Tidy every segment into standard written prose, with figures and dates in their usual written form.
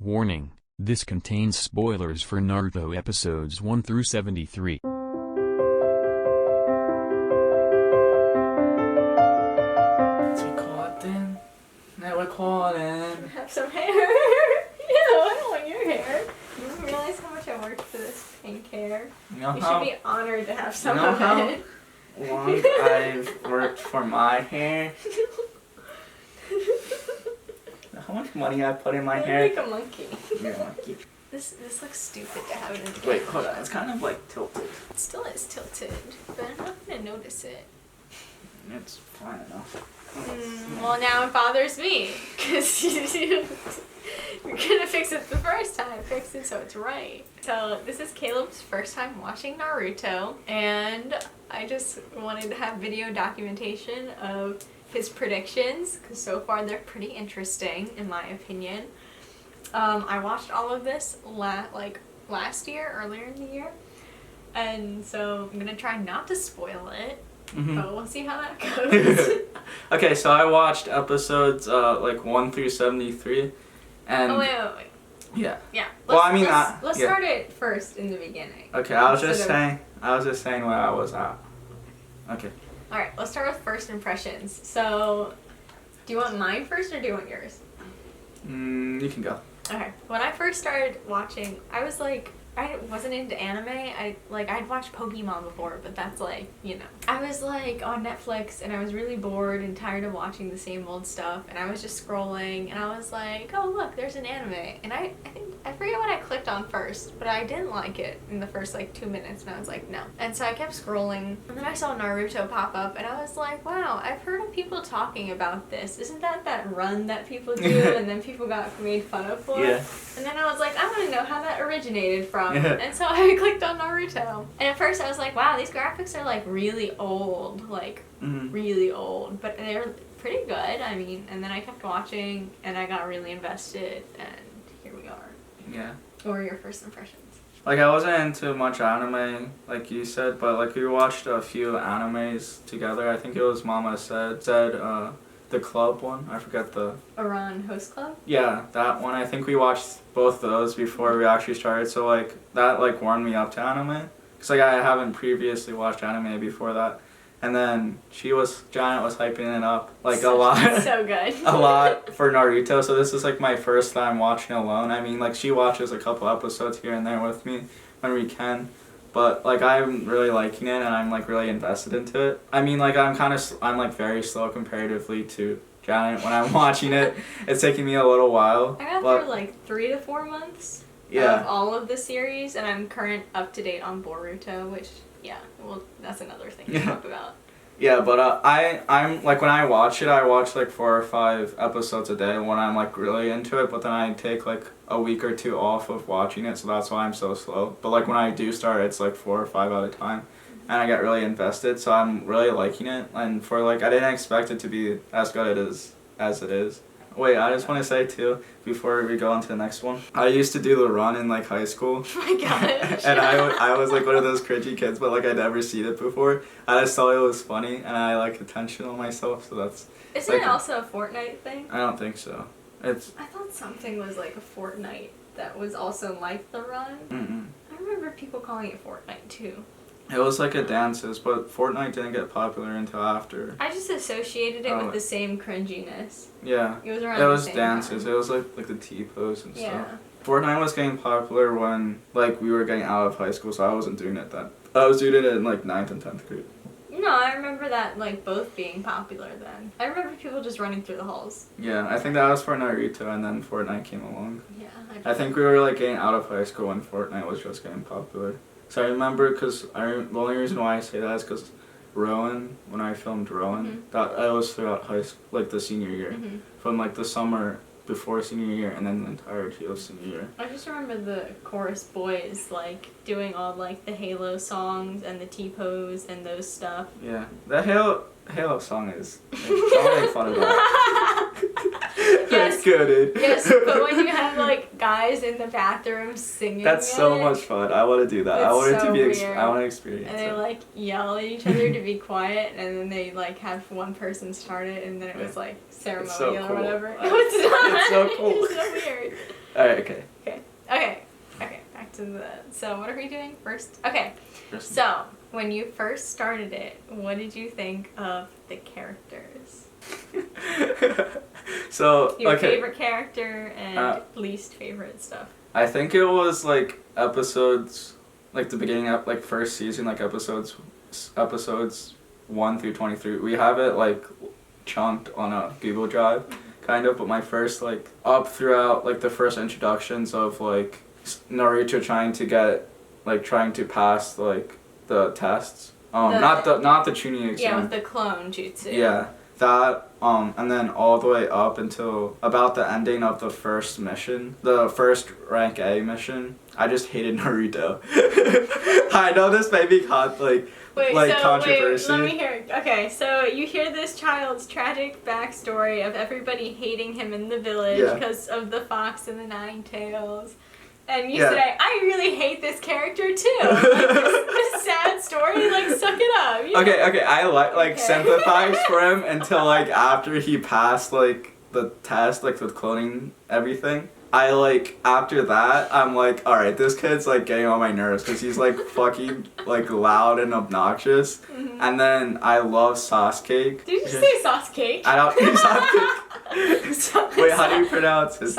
Warning, this contains spoilers for Naruto episodes 1 through 73. What's we call it then? That we call it. Have some hair. I don't want your hair. You don't realize how much I worked for this pink hair. You know You how should be honored to have some know of how- it. long I've worked for my hair? How much money I put in my You're hair? like a monkey. You're lucky. This looks stupid to have it in the Wait, camera. hold on. It's kind of like tilted. It still is tilted, but I'm not gonna notice it. It's fine enough. Well, now it bothers me because you're gonna fix it the first time. Fix it so it's right. So this is Caleb's first time watching Naruto, and I just wanted to have video documentation of his predictions because so far they're pretty interesting in my opinion. I watched all of this last year, earlier in the year, and so I'm gonna try not to spoil it. But we'll see how that goes. Okay, so I watched episodes 1 through 73, and Oh wait. yeah. Yeah. Well, I mean, let's yeah. start it first in the beginning. Okay, I was just Instead saying where I was at. Okay. All right, let's start with first impressions. So, do you want mine first or do you want yours? You can go. Okay. When I first started watching, I was like, I wasn't into anime. I'd watched Pokemon before, but that's like, you know. I was like on Netflix and I was really bored and tired of watching the same old stuff, and I was just scrolling and I was like, oh look, there's an anime. And I forget what I clicked on first, but I didn't like it in the first 2 minutes and I was like, no. And so I kept scrolling and then I saw Naruto pop up and I was like, wow, I've heard of people talking about this. Isn't that run that people do and then people got made fun of for? Yeah. And then I was like, I want to know how that originated from. Yeah. And so I clicked on Naruto. And at first I was like, wow, these graphics are really old. Really old. But they're pretty good. I mean, and then I kept watching and I got really invested and here we are. Yeah. What were your first impressions? I wasn't into much anime, like you said, but we watched a few animes together. I think it was Mama said the club one. I forget the... Iran Host Club? Yeah, that one. I think we watched both those before we actually started, so that warmed me up to anime. Because I haven't previously watched anime before that. And then Janet was hyping it up a lot. So good. A lot for Naruto, so this is my first time watching alone. I mean, she watches a couple episodes here and there with me when we can. But I'm really liking it and I'm really invested into it. I mean, I'm very slow comparatively to Janet when I'm watching it. It's taking me a little while. I got through 3 to 4 months of all of the series, and I'm up to date on Boruto, which that's another thing to talk about. Yeah, but I'm when I watch it, I watch 4 or 5 episodes a day when I'm really into it. But then I take a week or 2 off of watching it, so that's why I'm so slow. But when I do start, it's 4 or 5 at a time, and I get really invested. So I'm really liking it, and for I didn't expect it to be as good as it is. Wait, I just want to say too, before we go on to the next one, I used to do the run in high school. Oh my gosh. And I was one of those cringy kids, but I'd never seen it before. I just thought it was funny, and I attention on myself, so that's... Isn't it also a Fortnite thing? I don't think so. I thought something was a Fortnite that was also like the run. I remember people calling it Fortnite too. It was a dances, but Fortnite didn't get popular until after. I just associated it with the same cringiness. Yeah. It was around It was the same dances. time. It was the T-pose and Yeah. stuff. Fortnite was getting popular when we were getting out of high school, so I wasn't doing it then. I was doing it in 9th and 10th grade. No, I remember that both being popular then. I remember people just running through the halls. Yeah, I think that was for Naruto, and then Fortnite came along. Yeah. I think we were getting out of high school when Fortnite was just getting popular. So I remember, because the only reason why I say that is because Rowan, when I filmed Rowan, that I was throughout high school, the senior year, from the summer before senior year and then the entirety of senior year. I just remember the chorus boys doing all the Halo songs and the T-pose and those stuff. Yeah, the Halo song is... I'll make fun of that. Yes, it's good. yes, but when you have guys in the bathroom singing, that's so much fun. I want to do that. I want it to be. Weird. I want to experience. And they yell at each other to be quiet, and then they have one person start it, and then it was ceremonial so or cool. whatever. No, it's not. It's so cool. It's so weird. Alright, okay. Okay. Back to the. So what are we doing first? Okay. So when you first started it, what did you think of the characters? So Your okay. favorite character and least favorite stuff. I think it was like episodes, like the beginning of like first season, like episodes 1 through 23. We have it like chunked on a Google Drive, kind of. But my first like up throughout like the first introductions of like Naruto trying to pass like the tests. Not the Chunin exam. Yeah, with the clone jutsu. Yeah, that and then all the way up until about the ending of the first mission, the first rank A mission. I just hated Naruto. I know this may be controversy. Wait, let me hear. Okay, so you hear this child's tragic backstory of everybody hating him in the village because of the fox and the 9 tails. And you say, I really hate this character too. Like, this sad story, like, suck it up. You know? Okay, I sympathize for him until like after he passed like the test, like with cloning everything. I like after that I'm like, alright, this kid's like getting on my nerves because he's like fucking like loud and obnoxious. Mm-hmm. And then I love Sasuke. Did you say Sasuke? I don't Sasuke. Wait, how do you pronounce it?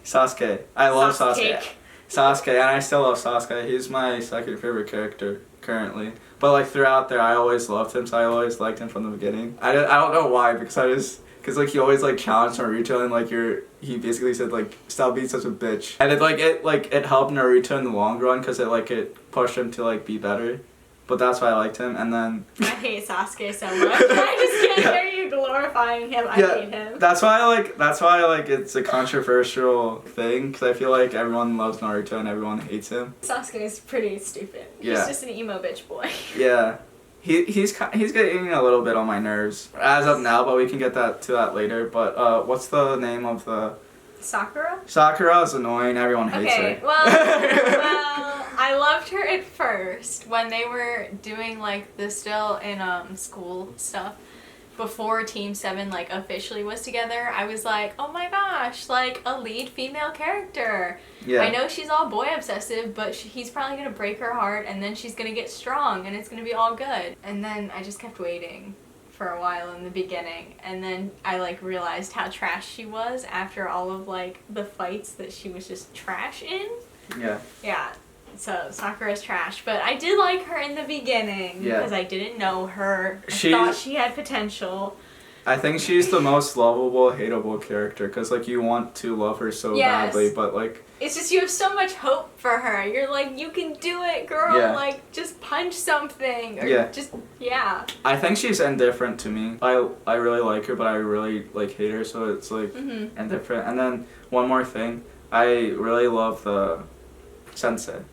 Sasuke. I love Sasuke. Sasuke, and I still love Sasuke. He's my second favorite character currently. But like throughout there, I always loved him, so I always liked him from the beginning. I don't know why, because like he always like challenged Naruto and like he basically said like stop being such a bitch. And it helped Naruto in the long run because it pushed him to like be better. But that's why I liked him, and then I hate Sasuke so much. I just can't hear you glorifying him. I hate him. That's why I like it's a controversial thing because I feel like everyone loves Naruto and everyone hates him. Sasuke is pretty stupid. He's just an emo bitch boy. Yeah. He's getting a little bit on my nerves as of now, but we can get to that later. But what's the name of the Sakura? Sakura is annoying. Everyone hates her. Okay, well, I loved her at first when they were doing like the still in school stuff before Team 7 like officially was together. I was like, oh my gosh, like a lead female character. Yeah. I know she's all boy obsessive, but he's probably gonna break her heart, and then she's gonna get strong, and it's gonna be all good. And then I just kept waiting for a while in the beginning, and then I like realized how trash she was after all of like the fights that she was just trash in. Yeah, so Sakura's trash, but I did like her in the beginning because I didn't know her. I thought she had potential. I think she's the most lovable, hateable character because like you want to love her so badly, but like it's just you have so much hope for her. You're like, you can do it, girl. Like just punch something or just I think she's indifferent to me. I really like her, but I really like hate her, so it's like indifferent. And then one more thing, I really love the Sensei.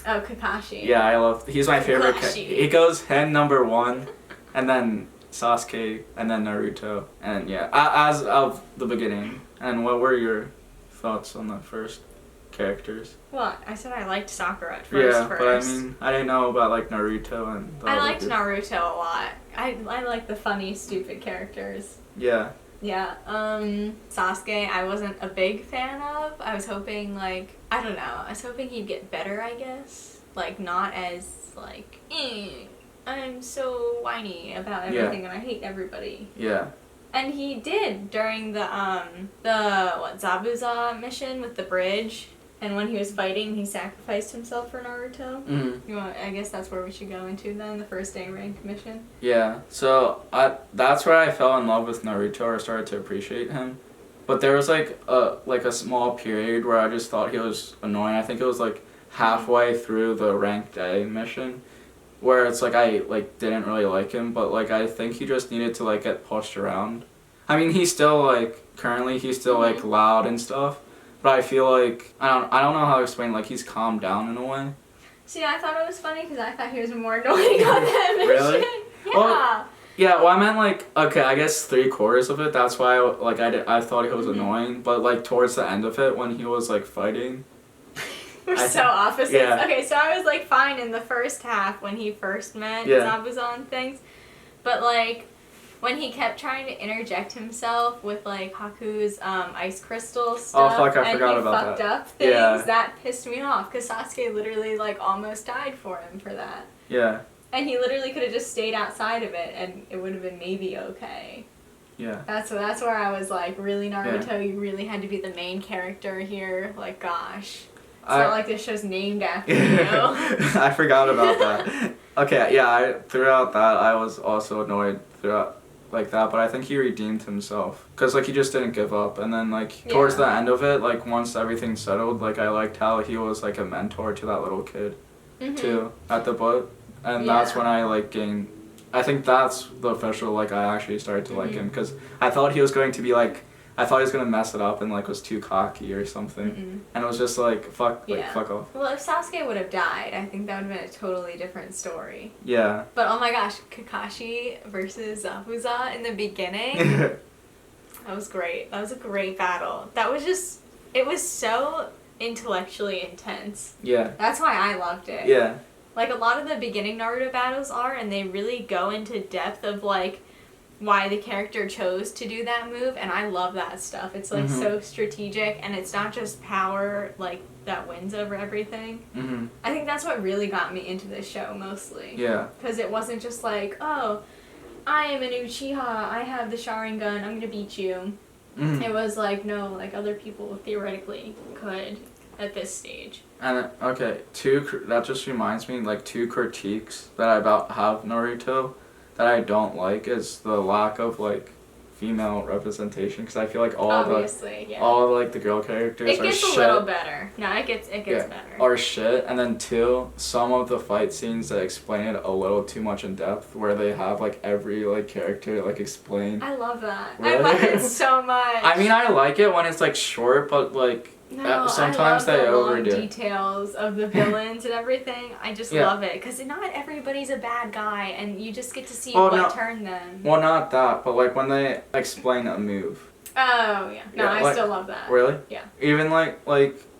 Oh, Kakashi. Yeah, he's my favorite. He goes hen number 1, and then Sasuke, and then Naruto, and as of the beginning. And what were your thoughts on the first characters? Well, I said I liked Sakura at first. But I mean, I didn't know about like Naruto and. I liked Naruto a lot. I like the funny, stupid characters. Yeah. Yeah. Sasuke, I wasn't a big fan of. I was hoping I don't know. I was hoping he'd get better. I guess not as I'm so whiny about everything and I hate everybody. Yeah. And he did during the Zabuza mission with the bridge, and when he was fighting, he sacrificed himself for Naruto. Mm-hmm. I guess that's where we should go into then, the first day rank mission. Yeah. So that's where I fell in love with Naruto, or started to appreciate him. But there was like a small period where I just thought he was annoying. I think it was like halfway through the ranked A mission, where it's like I didn't really like him, but I think he just needed to get pushed around. I mean, he's still currently he's still loud and stuff, but I feel like I don't know how to explain, he's calmed down in a way. See, I thought it was funny because I thought he was more annoying on that mission. Really? Yeah. Well, yeah, well, I meant okay, I guess 3/4 of it. That's why I thought he was annoying, but towards the end of it when he was fighting. We're so opposites. Yeah. Okay, so I was fine in the first half when he first met Zabuza and things, but when he kept trying to interject himself with like Haku's ice crystal stuff, Oh fuck, I forgot about fucked that. up things, Yeah. that pissed me off because Sasuke literally like almost died for him for that. Yeah. And he literally could have just stayed outside of it and it would have been maybe okay. Yeah. That's where I was like, really, Naruto, you really had to be the main character here. Like, gosh. It's not like this show's named after you. I forgot about that. Okay, yeah, throughout that, I was also annoyed throughout like that, but I think he redeemed himself. Because, like, he just didn't give up. And then, like, towards the end of it, like, once everything settled, like, I liked how he was, like, a mentor to that little kid, too, at the boat. And that's when I, like, gained... I think that's the official, like, I actually started to like him. Because I thought he was going to be, like... I thought he was going to mess it up and, like, was too cocky or something. And it was just, like, fuck off. Well, if Sasuke would have died, I think that would have been a totally different story. Yeah. But, oh my gosh, Kakashi versus Zabuza in the beginning, that was great. That was a great battle. That was just... It was so intellectually intense. Yeah. That's why I loved it. Yeah. Like, a lot of the beginning Naruto battles are, and they really go into depth of, like... why the character chose to do that move, and I love that stuff. It's like so strategic, and it's not just power like that wins over everything. I think that's what really got me into this show mostly. Yeah. Because it wasn't just like, oh, I am an Uchiha, I have the Sharingan, I'm gonna beat you. It was like, no, like other people theoretically could at this stage. And okay, that just reminds me, like, two critiques that I about have Naruto that I don't like is the lack of, like, female representation, because I feel like all the girl characters are shit. It gets a little better. No, it gets better. Are shit, and then two, some of the fight scenes that explain it a little too much in depth, where they have, like, every, like, character, like, explained. I love that. Really? I love it so much. I mean, I like it when it's, like, short, but, like, sometimes they overdo the long details of the villains and everything. I just love it because not everybody's a bad guy, and you just get to see what turned them. Well, not that, but like when they explain a move. Oh yeah, no, I still love that. Really? Yeah. Even like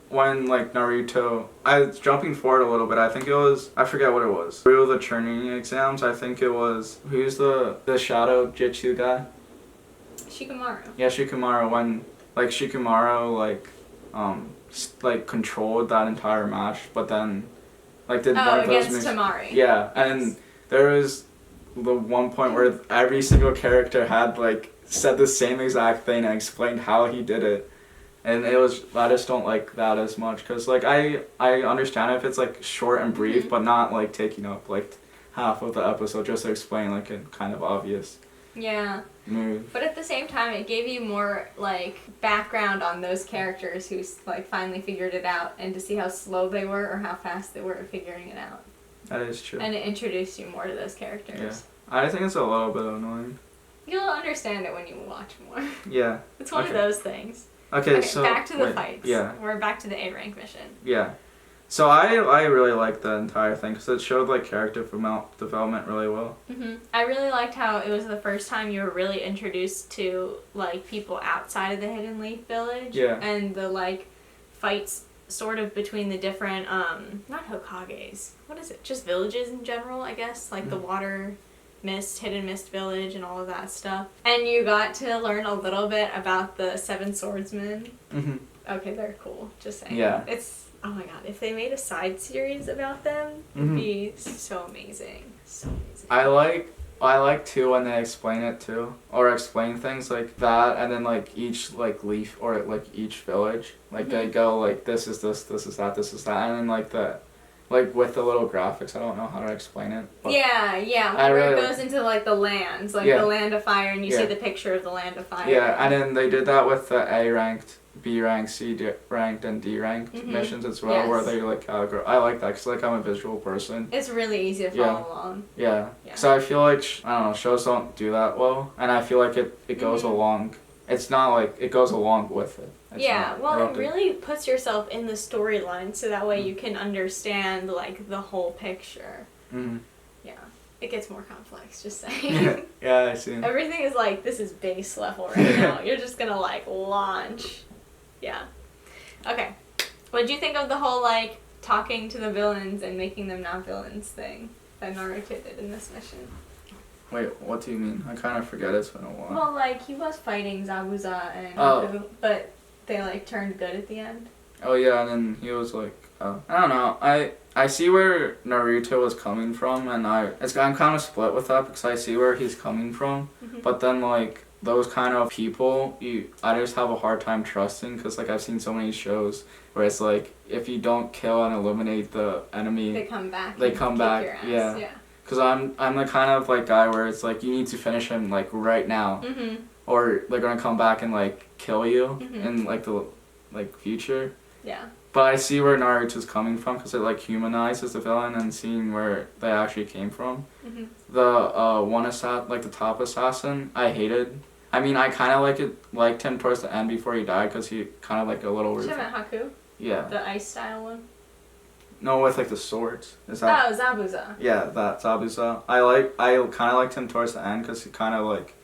when like Naruto, I was jumping forward a little bit. I think it was, I forget what it was. Through the Chunin exams, I think it was, who's the shadow Jitsu guy? Shikamaru. Yeah, Shikamaru. When like Shikamaru like controlled that entire match, but then like did one of those moves. Tamari. Yeah, and there was the one point where every single character had like said the same exact thing and explained how he did it, and it was, I just don't like that as much, because like I understand if it's like short and brief, but not like taking up like half of the episode just to explain like a kind of obvious move. But at the same time, it gave you more like background on those characters who like finally figured it out, and to see how slow they were or how fast they were at figuring it out. That is true. And it introduced you more to those characters. Yeah. I think it's a little bit annoying. You'll understand it when you watch more. Yeah. It's one of those things. Okay, so back to the fights. Yeah. We're back to the A rank mission. Yeah. So I really liked the entire thing because it showed like character development really well. I really liked how it was the first time you were really introduced to like people outside of the Hidden Leaf Village. Yeah. And the like fights sort of between the different not Hokages. What is it? Just villages in general, I guess, like the Water Mist, Hidden Mist Village, and all of that stuff. And you got to learn a little bit about the Seven Swordsmen. Okay, they're cool. Just saying. Yeah. It's, oh my god, if they made a side series about them, it'd be so amazing. So amazing. I like too when they explain it too, or explain things like that, and then like each like leaf or like each village, like they go like this is this, this is that, this is that, and then like with the little graphics, I don't know how to explain it. But yeah, where it goes into like the lands, like the Land of Fire, and you see the picture of the Land of Fire. Yeah, and then they did that with the A ranked, B ranked, C ranked, and D ranked missions as well, where they like I like that because like I'm a visual person. It's really easy to follow along. Yeah. So I feel like I don't know, shows don't do that well, and I feel like it goes along. It's not like it goes along with it. It really puts yourself in the storyline, so that way you can understand like the whole picture. Yeah, it gets more complex. Just saying. Yeah, I see. Everything is like, this is base level right now. You're just gonna like launch. Yeah. Okay. What'd you think of the whole like talking to the villains and making them not villains thing that Naruto did in this mission? Wait, what do you mean? I kind of forget. It's been a while. Well, like, he was fighting Zabuza and Oh. Haku, but they, like, turned good at the end. Oh yeah, and then he was like, I don't know. I see where Naruto was coming from, and I'm kind of split with that because I see where he's coming from, but then like those kind of people, I just have a hard time trusting because like I've seen so many shows where it's like if you don't kill and eliminate the enemy, They come back. They and come kick back, your ass. yeah. Because I'm the kind of like guy where it's like you need to finish him like right now, or they're gonna come back and like kill you in like the like future. Yeah. But I see where Naruto's coming from because it like humanizes the villain and seeing where they actually came from. The the top assassin, I hated. I mean, I kind of liked him towards the end before he died because he kind of like a little. Should have met Haku. Yeah. The ice style one. No, with like the swords. Is that? Oh, Zabuza. Yeah, that Zabuza. I kind of liked him towards the end because he kind of like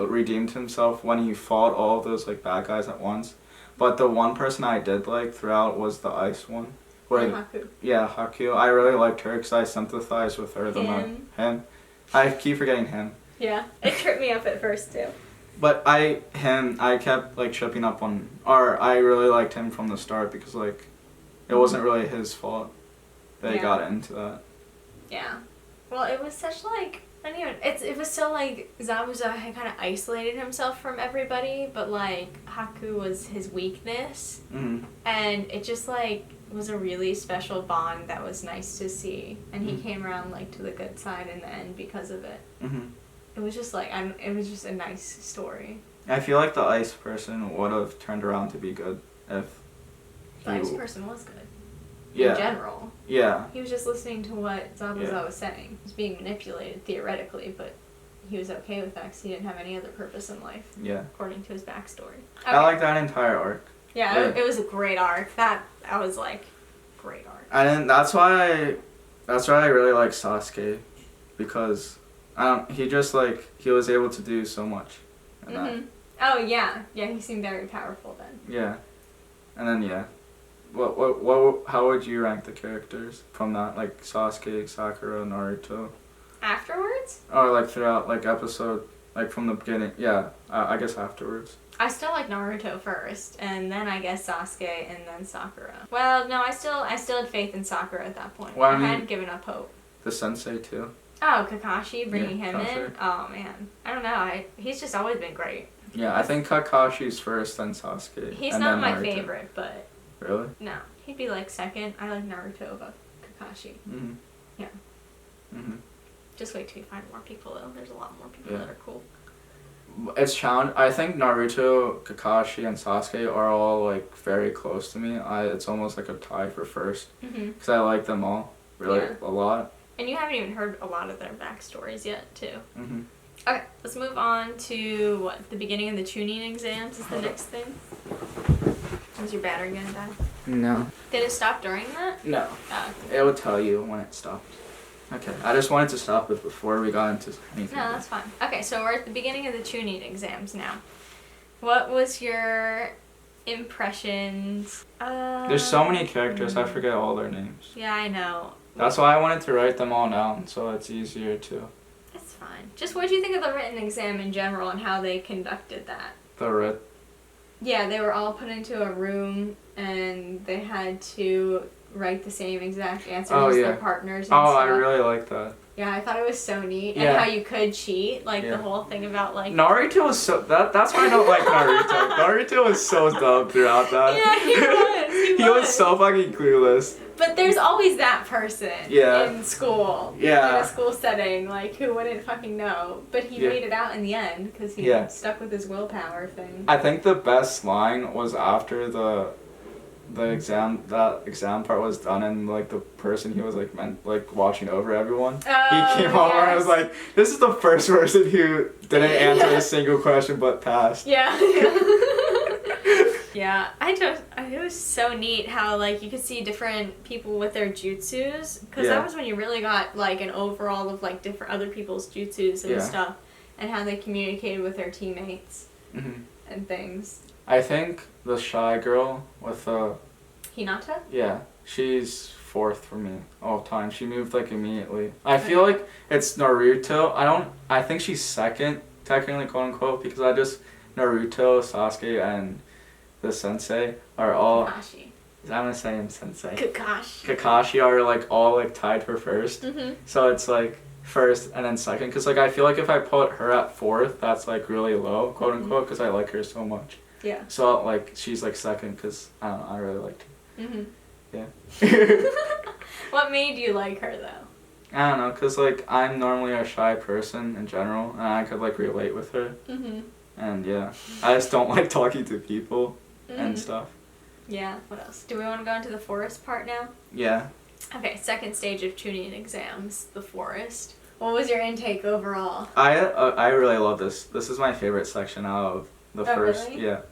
redeemed himself when he fought all of those like bad guys at once. But the one person I did like throughout was the ice one. Haku. Yeah, Haku. I really liked her because I sympathized with her the most. Him. I keep forgetting him. Yeah, it tripped me up at first too. But I kept like tripping up on, or I really liked him from the start because like, it wasn't really his fault that he got into that. Yeah. Well, it was such like, I don't even, it was so like Zabuza had kind of isolated himself from everybody, but like Haku was his weakness, and it just like was a really special bond that was nice to see, and he came around like to the good side in the end because of it. It was just like it was just a nice story. I feel like the ice person would have turned around to be good if The ice person was good. Yeah. In general. Yeah. He was just listening to what Zabuza was saying. He was being manipulated theoretically, but he was okay with that because he didn't have any other purpose in life. Yeah. According to his backstory. Okay. I like that entire arc. Yeah, it was a great arc. That was like great arc. That's why I really like Sasuke, because he just like he was able to do so much. Oh yeah, he seemed very powerful then. Yeah, and then yeah, how would you rank the characters from that, like Sasuke, Sakura, Naruto? Afterwards? Or like throughout like episode, like from the beginning. Yeah, I guess afterwards. I still like Naruto first, and then I guess Sasuke, and then Sakura. Well, no, I still had faith in Sakura at that point. Well, I hadn't given up hope. The Sensei too. Oh, Kakashi, bringing him Kakashi. in? Oh, man. I don't know. He's just always been great. Yeah, I think Kakashi's first, then Sasuke. He's and not then my Naruto. favorite, but... Really? No. He'd be like second. I like Naruto above Kakashi. Yeah. Just wait till you find more people, though. There's a lot more people that are cool. It's challenge. I think Naruto, Kakashi, and Sasuke are all like very close to me. It's almost like a tie for first. Because I like them all really a lot. And you haven't even heard a lot of their backstories yet, too. Okay, let's move on to the beginning of the tuning exams is the next thing. Is your battery gonna die? No. Did it stop during that? No. Oh. It would tell you when it stopped. Okay, I just wanted to stop it before we got into anything. No, that's fine. Okay, so we're at the beginning of the tuning exams now. What was your impressions? There's so many characters, I forget all their names. Yeah, I know. That's why I wanted to write them all down, so it's easier to. That's fine. Just what did you think of the written exam in general and how they conducted that? Yeah, they were all put into a room and they had to write the same exact answers as their partners and stuff. I really like that. Yeah, I thought it was so neat. And how you could cheat, like the whole thing about like... Naruto was so... That's why I don't like Naruto. Naruto was so dumb throughout that. Yeah, he was. He was so fucking clueless. But there's always that person in school. Yeah. In a school setting, like, who wouldn't fucking know. But he made it out in the end because he stuck with his willpower thing. I think the best line was after the exam, that exam part was done, and like the person he was like watching over everyone, he came over and was like, this is the first person who didn't answer a single question but passed. Yeah. Yeah, it was so neat how like you could see different people with their jutsus, because that was when you really got like an overall of like different other people's jutsus and stuff, and how they communicated with their teammates and things. I think the shy girl with Hinata? Yeah, She's 4th for me all time. She moved like immediately. I feel like it's Naruto. I think she's 2nd, technically, quote unquote, because Naruto, Sasuke, and the Sensei are all. Kakashi. I'm gonna say him Sensei. Kakashi are like all like tied for 1st. So it's like 1st and then 2nd. Because like I feel like if I put her at 4th, that's like really low, quote unquote, because I like her so much. Yeah. So like she's like 2nd because I don't know, I really liked her. Yeah. What made you like her though? I don't know, cause like I'm normally a shy person in general, and I could like relate with her. And yeah, I just don't like talking to people and stuff. Yeah. What else? Do we want to go into the forest part now? Yeah. Okay. 2nd stage of Chunin exams, the forest. What was your intake overall? I really love this. This is my favorite section out of the first. Really? Yeah.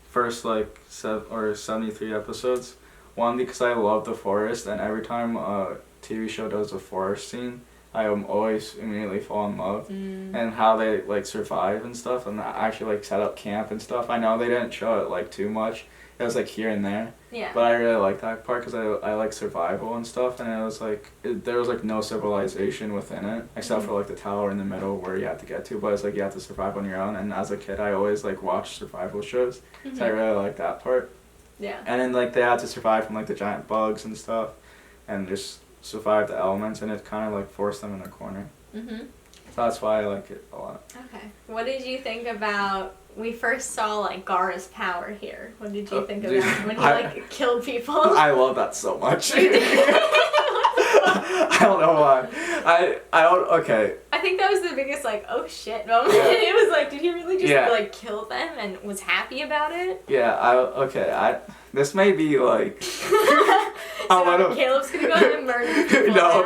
First like 73 episodes. One, because I love the forest, and every time a TV show does a forest scene, I am always immediately fall in love. And how they like survive and stuff, and actually like set up camp and stuff. I know they didn't show it like too much. It was like here and there. Yeah. But I really like that part because I like survival and stuff, and it was like there was like no civilization within it except for like the tower in the middle where you have to get to. But it's like you have to survive on your own. And as a kid, I always like watched survival shows, so I really like that part. Yeah. And then like they had to survive from like the giant bugs and stuff, and just survive the elements, and it kind of like forced them in a corner. So that's why I like it a lot. Okay. What did you think about? We first saw like Gaara's power here. What did you think of that when he like killed people? I love that so much. I don't know why. I don't. Okay. I think that was the biggest like oh shit moment. Yeah. It was like, did he really just like kill them and was happy about it? Yeah. This may be like. So Caleb's gonna go and murder people. No.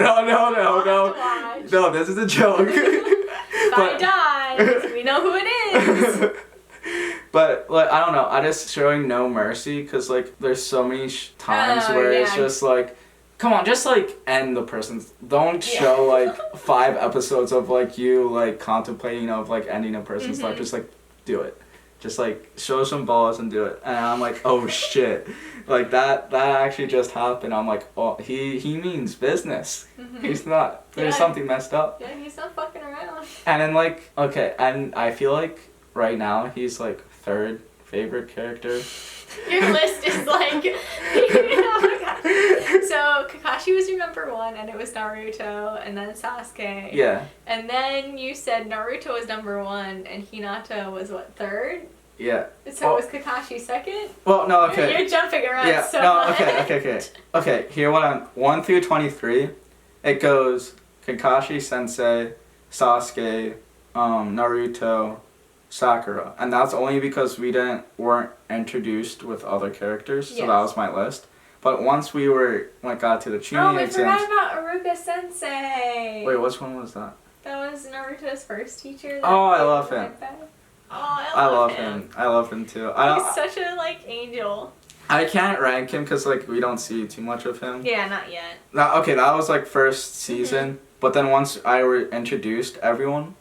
No, this is a joke. If I die, we know who it is. But like I don't know, I just showing no mercy because like there's so many times where it's just like, come on, just like end the person's. Don't show like 5 episodes of like you like contemplating of like ending a person's life. Just like do it. Just like show some balls and do it. And I'm like, oh shit, like that actually just happened. I'm like, oh he means business. He's not. There's something messed up. Yeah, he's not fucking around. And then like okay, and I feel like right now he's like 3rd favorite character. Your list is like, oh my god. So Kakashi was your number 1, and it was Naruto, and then Sasuke. Yeah. And then you said Naruto was number 1, and Hinata was what, 3rd? Yeah. So was Kakashi 2nd? Well, no, okay. You're jumping around so much. Okay. Okay, here what I'm 1 through 23. It goes Kakashi, Sensei, Sasuke, Naruto, Sakura, and that's only because we weren't introduced with other characters, so that was my list. But once we got to the Chunin exams. Oh, we forgot about Aruka Sensei. Wait, which one was that? That was Naruto's first teacher. Oh, I love him. I love him. I love him too. He's such a angel. I can't rank him because we don't see too much of him. Yeah, not yet. Okay, that was first season, but then once I introduced everyone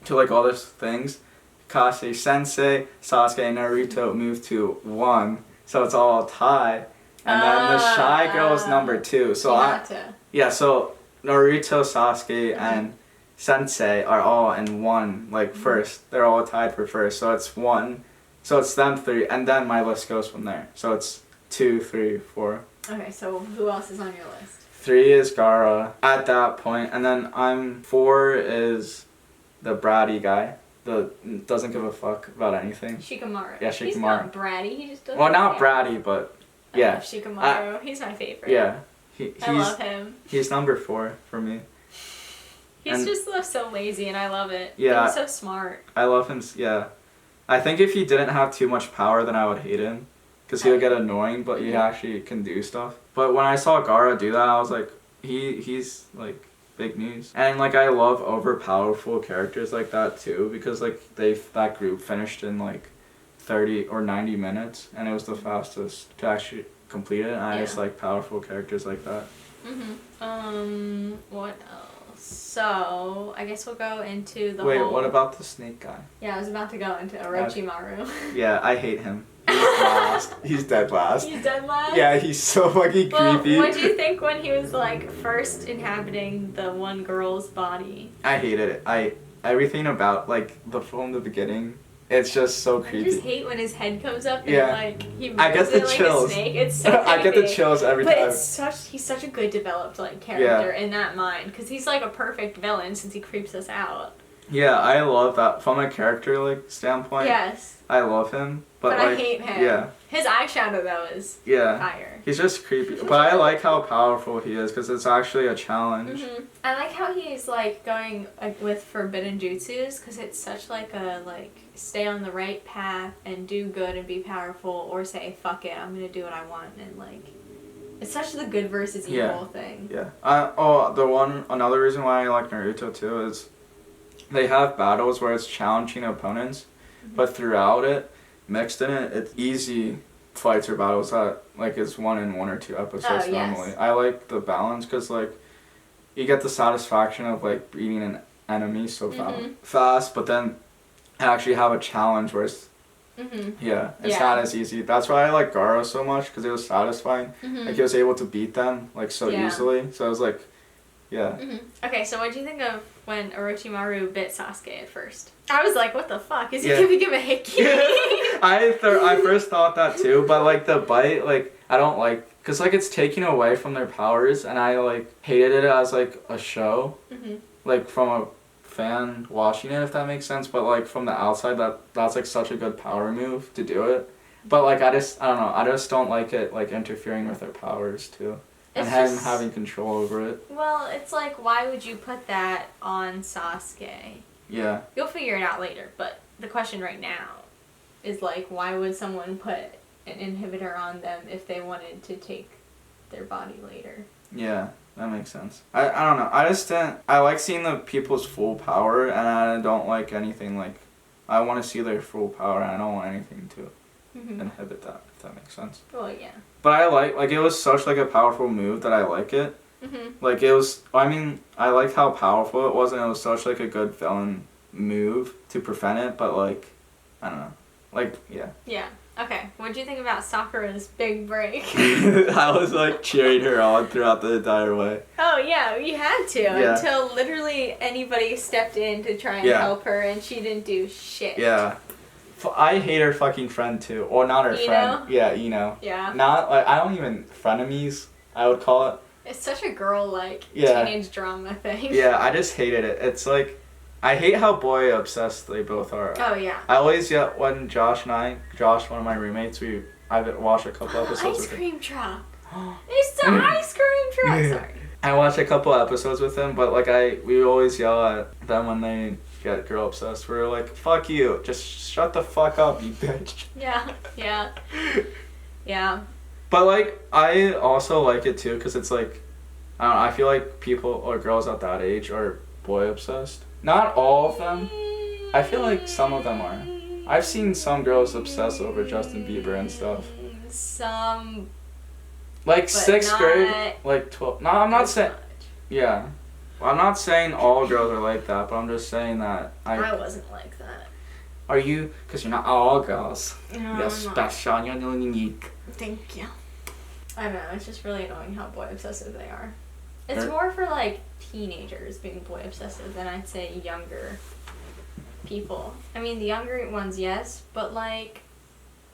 to all these things. Kakashi, Sensei, Sasuke, and Naruto moved to 1, so it's all tied. And then the shy girl is number 2. So Hinata. So Naruto, Sasuke, and Sensei are all in 1, first. They're all tied for first, so it's 1. So it's them 3, and then my list goes from there. So it's 2, 3, 4. Okay, so who else is on your list? 3 is Gaara at that point, and then 4 is the bratty guy. Doesn't give a fuck about anything. Shikamaru. Yeah, Shikamaru. He's not bratty, he just doesn't. Well, not bratty, but yeah. Shikamaru, he's my favorite. Yeah. I love him. He's number 4 for me. He's just so lazy, and I love it. Yeah. He's so smart. I love him, yeah. I think if he didn't have too much power, then I would hate him. Because he would get annoying, but he actually can do stuff. But when I saw Gaara do that, I was like, he's big news. And I love overpowerful characters like that too, because that group finished in 30 or 90 minutes, and it was the fastest to actually complete it, and I just like powerful characters like that. What else? So I guess we'll go into the Wait, what about the snake guy? Yeah, I was about to go into Orochimaru. Yeah, I hate him. He's last. He's dead last. He's dead last? Yeah, he's so fucking creepy. What do you think when he was like first inhabiting the one girl's body? I hated it. Everything about like from the beginning, it's just so creepy. I just hate when his head comes up and like he moves I get the like chills. a snake. It's so creepy. I get the chills every time. But he's such a good developed like character in that mind because he's like a perfect villain since he creeps us out. Yeah, I love that from a character like standpoint. Yes. I love him, but I like, hate him. Yeah. His eyeshadow though is fire. He's just creepy, but I like how powerful he is because it's actually a challenge. Mm-hmm. I like how he's like going like with forbidden jutsus because it's such like a like stay on the right path and do good and be powerful or say fuck it, I'm gonna do what I want and like it's such the good versus evil thing. Yeah. Another reason why I like Naruto too is they have battles where it's challenging opponents, but throughout it, mixed in it, it's easy fights or battles that like is 1 in 1 or 2 episodes normally. Yes. I like the balance because like you get the satisfaction of like beating an enemy so fast, but then actually have a challenge where it's it's not as easy. That's why I like Gaara so much because it was satisfying. Like he was able to beat them like so easily. So I was like, Okay, so what do you think of when Orochimaru bit Sasuke at first? I was like, what the fuck? Is he giving him a hickey? I first thought that too, but like the bite, like I don't like, cause like it's taking away from their powers, and I like hated it as like a show, like from a fan watching it, if that makes sense. But like from the outside, that's like such a good power move to do it. But like I don't know, I just don't like it like interfering with their powers too. And him having control over it. Well, it's like, why would you put that on Sasuke? Yeah. You'll figure it out later, but the question right now is like, why would someone put an inhibitor on them if they wanted to take their body later? Yeah, that makes sense. I don't know. I like seeing the people's full power, and I don't like anything like, I want to see their full power, and I don't want anything to inhibit that, if that makes sense. Well, yeah. But I like it was such like a powerful move that I like it. Like it was, I mean, I like how powerful it was, and it was such like a good villain move to prevent it, but like, I don't know. Like, yeah. Yeah. Okay. What do you think about Sakura's big break? I was like cheering her on throughout the entire way. Oh yeah, you had to until literally anybody stepped in to try and help her, and she didn't do shit. Yeah. I hate her fucking friend too. Or not her friend. Yeah, Ino. Yeah. Not, like, I don't even, frenemies, I would call it. It's such a girl, like, teenage drama thing. Yeah, I just hated it. It's like, I hate how boy obsessed they both are. Oh, yeah. I always, when Josh, one of my roommates, I've watched a couple episodes with him. Ice cream truck. It's the ice cream truck. Sorry. I watched a couple episodes with him, but like we always yell at them when they get girl obsessed. We're like, fuck you, just shut the fuck up, you bitch. Yeah. But like, I also like it too, because it's like, I don't know, I feel like people or girls at that age are boy obsessed. Not all of them. I feel like some of them are. I've seen some girls obsess over Justin Bieber and stuff. Some. Like 6th grade, like 12. No, I'm not saying. Yeah. Well, I'm not saying all girls are like that, but I'm just saying that I wasn't like that. Are you? Because you're not all girls. No, you're special. You're unique. Thank you. I don't know. It's just really annoying how boy obsessive they are. It's more for like teenagers being boy obsessive than I'd say younger people. I mean, the younger ones, yes, but like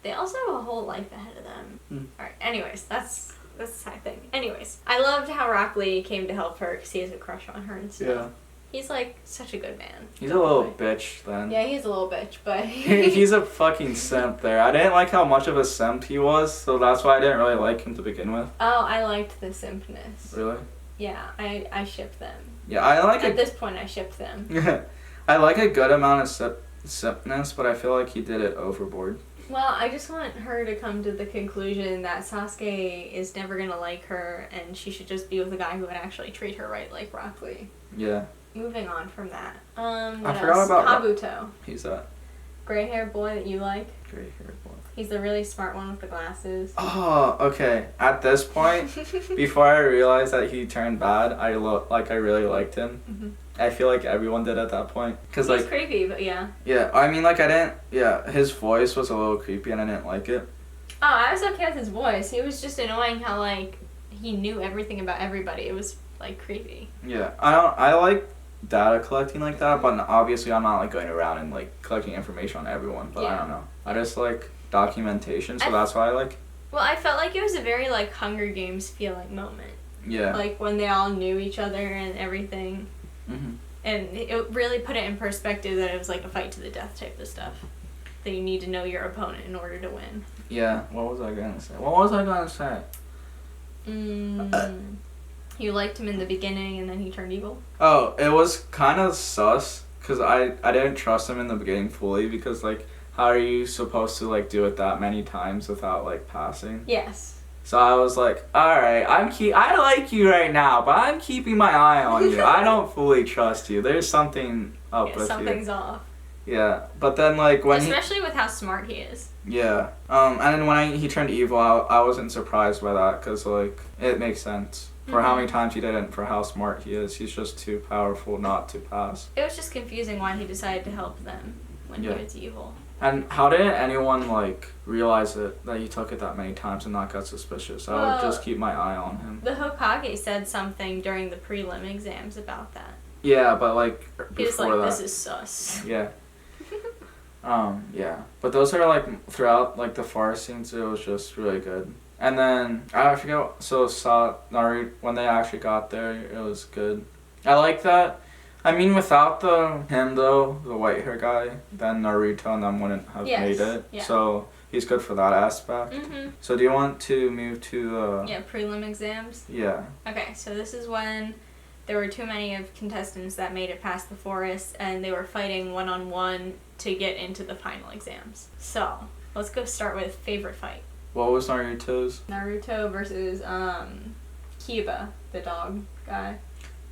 they also have a whole life ahead of them. All right. Anyways, that's the side thing. Anyways, I loved how Rockley came to help her because he has a crush on her and stuff. Yeah. He's like such a good man. He's a little bitch then. Yeah, he's a little bitch, but he's a fucking simp there. I didn't like how much of a simp he was, so that's why I didn't really like him to begin with. Oh, I liked the simpness. Really? Yeah, I ship them. Yeah, I like At this point, I ship them. Yeah, I like a good amount of simpness, but I feel like he did it overboard. Well, I just want her to come to the conclusion that Sasuke is never gonna like her, and she should just be with a guy who would actually treat her right, like Rockley. Yeah. Moving on from that. I forgot about Kabuto. He's that gray-haired boy that you like? Gray-haired boy. He's the really smart one with the glasses. Oh, okay. At this point, before I realized that he turned bad, I really liked him. I feel like everyone did at that point. Cause He's like creepy, but yeah. yeah, I mean like I didn't. Yeah, his voice was a little creepy and I didn't like it. Oh, I was okay with his voice. He was just annoying how like he knew everything about everybody. It was like creepy. Yeah, I like data collecting like that, but obviously I'm not like going around and like collecting information on everyone. But I don't know. I just like documentation, so that's why I like. Well, I felt like it was a very like Hunger Games feeling moment. Yeah. Like when they all knew each other and everything. Mm-hmm. And it really put it in perspective that it was like a fight to the death type of stuff. That you need to know your opponent in order to win. Yeah. What was I gonna say? You liked him in the beginning and then he turned evil? Oh, it was kind of sus, because I didn't trust him in the beginning fully, because, like, how are you supposed to, like, do it that many times without, like, passing? Yes. So I was like, alright, I like you right now, but I'm keeping my eye on you. I don't fully trust you. There's something up with something's you. off. Yeah, but then, like, when especially with how smart he is. Yeah. And then when he turned evil, I wasn't surprised by that, because, like, it makes sense. For how many times he didn't, for how smart he is. He's just too powerful not to pass. It was just confusing why he decided to help them when he was evil. And how did anyone, like, realize that he took it that many times and not get suspicious? I would just keep my eye on him. The Hokage said something during the prelim exams about that. Yeah, but, like, before he was like, that. this is sus. Yeah. Yeah. But those are, like, throughout, like, the forest scenes, it was just really good. And then, I forget, so Naruto, when they actually got there, it was good. I like that. I mean, without him though, the white hair guy, then Naruto and them wouldn't have made it. Yeah. So, he's good for that aspect. Mm-hmm. So, do you want to move to yeah, prelim exams? Yeah. Okay, so this is when there were too many of contestants that made it past the forest, and they were fighting one-on-one to get into the final exams. So, let's go start with favorite fight. What was Naruto's? Naruto versus Kiba, the dog guy.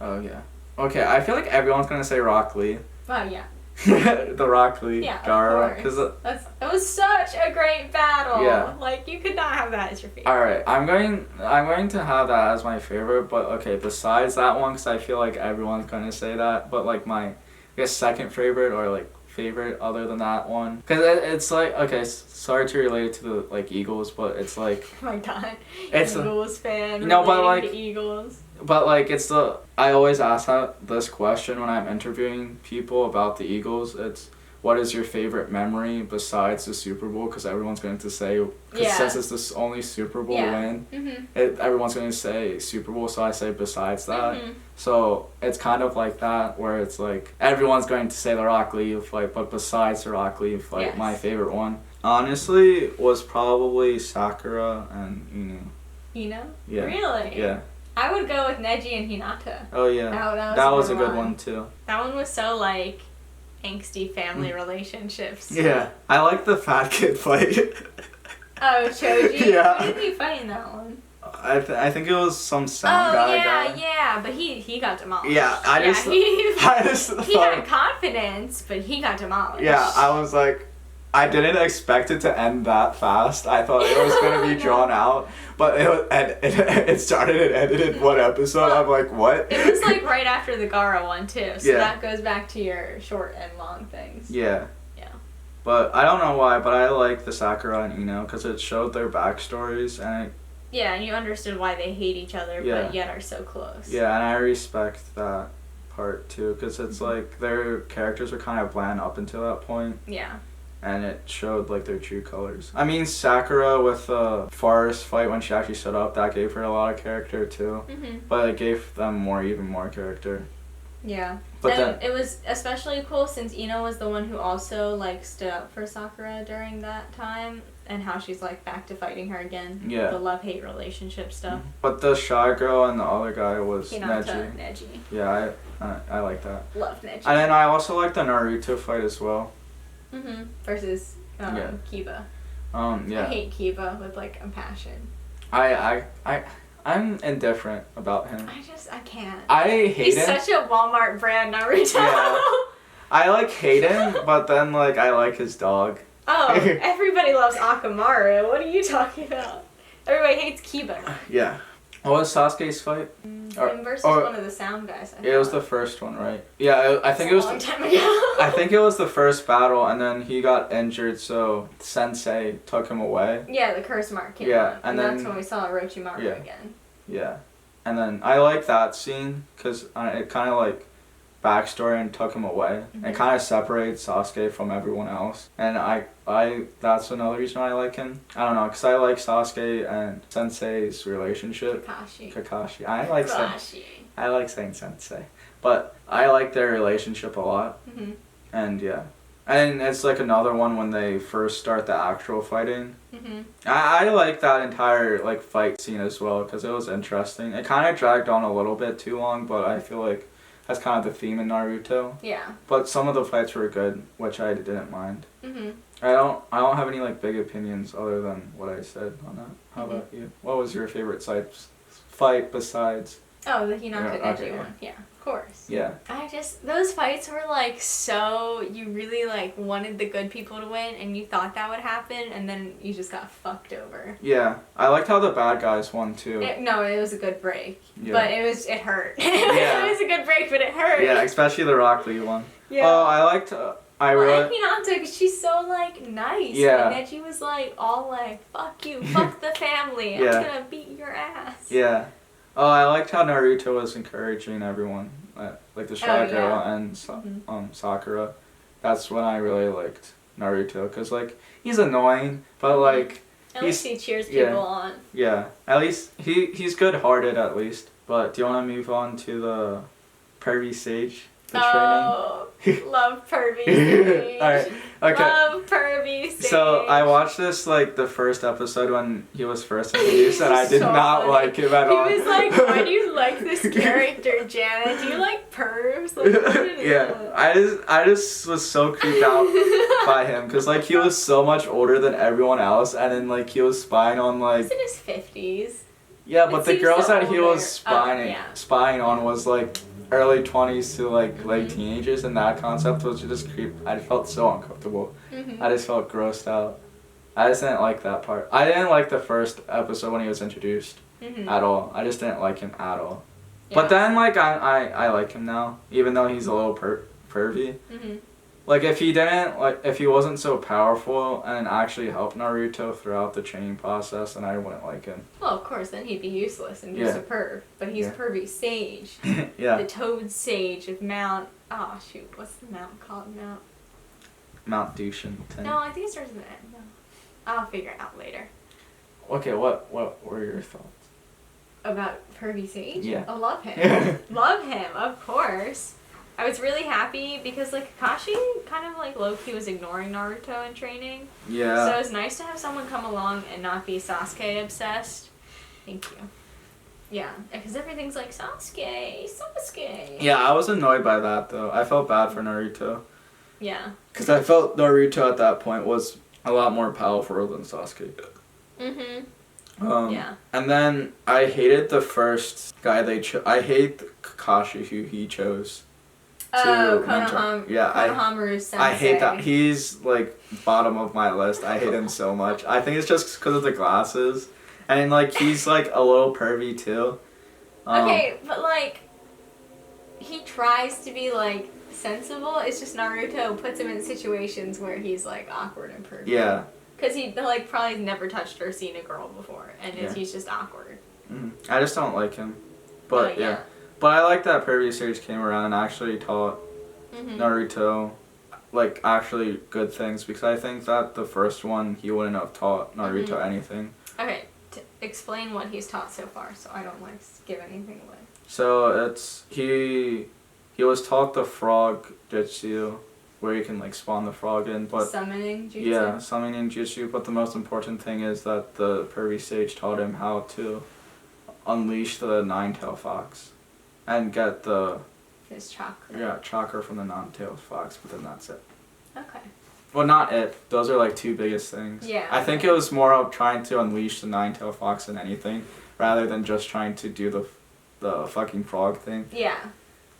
Oh yeah. Okay, I feel like everyone's gonna say Rockley. Oh yeah. The Rockley. Yeah, Gaara, it was such a great battle. Yeah. Like you could not have that as your favorite. All right, I'm going to have that as my favorite, but okay, besides that one, because I feel like everyone's gonna say that, but like my, I guess second favorite or like favorite other than that one, because it's like, okay, sorry to relate it to the like Eagles, but it's like, oh my god, it's Eagles fan, but like to Eagles. But like it's I always ask this question when I'm interviewing people about the Eagles. It's, what is your favorite memory besides the Super Bowl? Because everyone's going to say, since it's the only Super Bowl win, everyone's going to say Super Bowl, so I say besides that. So it's kind of like that, where it's like everyone's going to say the Rock Lee fight, but besides the Rock Lee fight, my favorite one honestly was probably Sakura and Ino. Ino? Yeah. Really? Yeah. I would go with Neji and Hinata. Oh yeah. That was a good one too. That one was so like angsty family relationships. Yeah. I like the fat kid fight. Oh, Choji? Yeah. Who did he fight in that one? I think it was some sound guy. Yeah, but he got demolished. Yeah, he had confidence, but he got demolished. Yeah, I was like, I didn't expect it to end that fast. I thought it was going to be drawn out, but it started and ended in one episode. I'm like, what? It was like right after the Gaara one too, so that goes back to your short and long things. Yeah. Yeah. But I don't know why, but I like the Sakura and Ino because it showed their backstories and and you understood why they hate each other, but yet are so close. Yeah, and I respect that part too because it's like their characters were kind of bland up until that point. Yeah. And it showed like their true colors. I mean, Sakura with the forest fight when she actually stood up, that gave her a lot of character too. But it gave them even more character. Yeah. But then it was especially cool since Ino was the one who also like stood up for Sakura during that time, and how she's like back to fighting her again. Yeah. The love-hate relationship stuff. But the shy girl and the other guy was Hinata, Neji. Yeah, I like that. Love Neji. And then I also like the Naruto fight as well. Versus Kiba. Yeah. I hate Kiba with like a passion. I'm indifferent about him. I can't. I hate him. He's such a Walmart brand Naruto. Yeah. I like hate him, but then like I like his dog. Oh, everybody loves Akamaru. What are you talking about? Everybody hates Kiba. Yeah. What was Sasuke's fight? Him versus one of the sound guys. It was the first one, right? Yeah, I think it was a long time ago. I think it was the first battle, and then he got injured, so Sensei took him away. Yeah, the curse mark came on. And that's then, when we saw Orochimaru again. Yeah. And then I like that scene, because it kind of like backstory and took him away. It kind of separates Sasuke from everyone else. And I that's another reason why I like him. I don't know, because I like Sasuke and Sensei's relationship. Kakashi. I like saying Sensei. But I like their relationship a lot. And yeah. And it's like another one when they first start the actual fighting. I like that entire like fight scene as well, because it was interesting. It kind of dragged on a little bit too long, but I feel like that's kind of the theme in Naruto. Yeah. But some of the fights were good, which I didn't mind. I don't have any like big opinions other than what I said on that. How about you? What was your favorite fight besides? Oh, the Hinata Neji one. Yeah, of course. Yeah. Those fights were like so, you really like wanted the good people to win and you thought that would happen and then you just got fucked over. Yeah. I liked how the bad guys won too. It was a good break. Yeah. But it hurt. It was a good break, but it hurt. Yeah, especially the Rockley one. Yeah. Oh, I liked... I like Hinata because she's so like nice. Yeah. And Neji was like all like, fuck you, fuck the family, I'm gonna beat your ass. Yeah. Oh, I liked how Naruto was encouraging everyone, like the Shagura and Sakura. That's when I really liked Naruto, because like he's annoying, but like at least he cheers people on. Yeah, at least he's good-hearted at least. But do you want to move on to the pervy sage? The training? Love pervy sage. Alright, okay. Love pervy sage. So I watched this like the first episode when he was first introduced, and I did not like him at all. He was like, "Why do you like this character, Janet? Do you like pervs?" Like, yeah, I just was so creeped out by him, because like he was so much older than everyone else, and then like he was spying on like. He's in his 50s. Yeah, but the girls that he was spying on was like early 20s to like late teenagers, and that concept was just creep. I felt so uncomfortable. I just felt grossed out. I just didn't like that part. I didn't like the first episode when he was introduced at all. I just didn't like him at all. Yeah. But then like I like him now, even though he's a little pervy. Like if he wasn't so powerful and actually helped Naruto throughout the training process, then I wouldn't like him. Well, of course, then he'd be useless and just a perv. But he's pervy sage. Yeah. The Toad Sage of Mount. Oh shoot, what's the mountain called? Mount Dushin. No, I think it starts with an N. No. I'll figure it out later. Okay, what were your thoughts about pervy sage? Yeah. I love him. Love him, of course. I was really happy because like Kakashi kind of like low-key was ignoring Naruto in training. Yeah. So it was nice to have someone come along and not be Sasuke obsessed. Thank you. Yeah, because everything's like Sasuke. Yeah, I was annoyed by that though. I felt bad for Naruto. Yeah. Because I felt Naruto at that point was a lot more powerful than Sasuke. Yeah. And then I hated the first guy they chose. I hate Kakashi who he chose. Konohamaru Sensei. I hate that. He's like bottom of my list. I hate him so much. I think it's just because of the glasses. And like he's like a little pervy too. Okay, but like he tries to be like sensible. It's just Naruto puts him in situations where he's like awkward and pervy. Yeah. Because he like probably never touched or seen a girl before, and he's just awkward. I just don't like him. But yeah. But I like that pervy sage came around and actually taught Naruto like actually good things, because I think that the first one he wouldn't have taught Naruto anything. Okay, explain what he's taught so far, so I don't like give anything away. So it's he was taught the frog jutsu, where you can like spawn the frog in, but summoning jutsu. Yeah, summoning jutsu. But the most important thing is that the pervy sage taught him how to unleash the nine-tailed fox, and get his chakra. Yeah, chakra from the nine-tailed fox. But then that's it. Okay. Well, not it. Those are like two biggest things. Yeah. I think it was more of trying to unleash the nine-tailed fox than anything, rather than just trying to do the fucking frog thing. Yeah.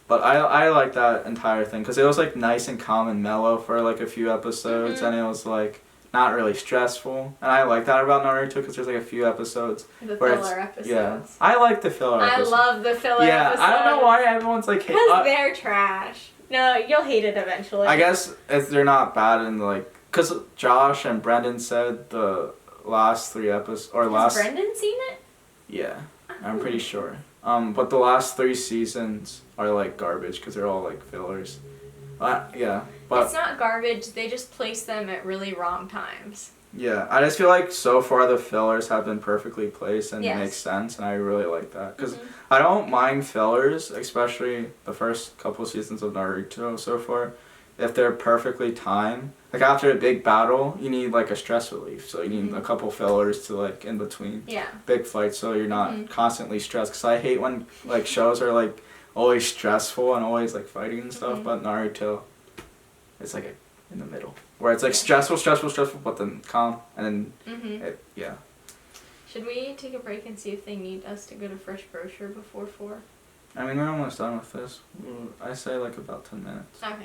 But I like that entire thing, because it was like nice and calm and mellow for like a few episodes, and it was like not really stressful, and I like that about Naruto because there's like a few episodes The where filler episodes. Yeah, I like the filler episodes. I love the filler episodes. I don't know why everyone's like because they're trash. No, you'll hate it eventually. I guess if they're not bad in like, cause Josh and Brendan said the last 3 episodes or last. Has Brendan seen it? Yeah, I'm pretty sure. But the last 3 seasons are like garbage because they're all like fillers. Yeah, but it's not garbage. They just place them at really wrong times. Yeah, I just feel like so far the fillers have been perfectly placed and Yes. make sense, and I really like that because I don't mind fillers, especially the first couple seasons of Naruto so far, if they're perfectly timed. Like after a big battle, you need like a stress relief, so you need a couple fillers to like in between big fights, so you're not constantly stressed. Because I hate when like shows are like always stressful and always like fighting and stuff, but Naruto, it's like in the middle. Where it's like stressful, but then calm, and then Should we take a break and see if they need us to go to Fresh Brochure before 4? I mean, we're almost done with this. I say like about 10 minutes. Okay.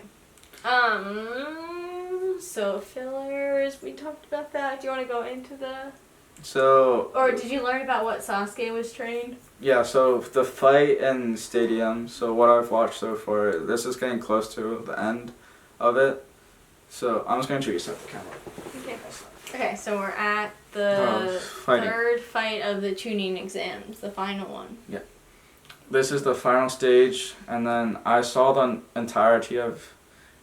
So fillers, we talked about that. Do you want to go into the... So... Or did you learn about what Sasuke was trained? Yeah, so the fight in Stadium, so what I've watched so far, this is getting close to the end of it. So I'm just going to reset the camera. Okay. Okay, so we're at the third fight of the tuning exams, the final one. Yeah. This is the final stage, and then I saw the entirety of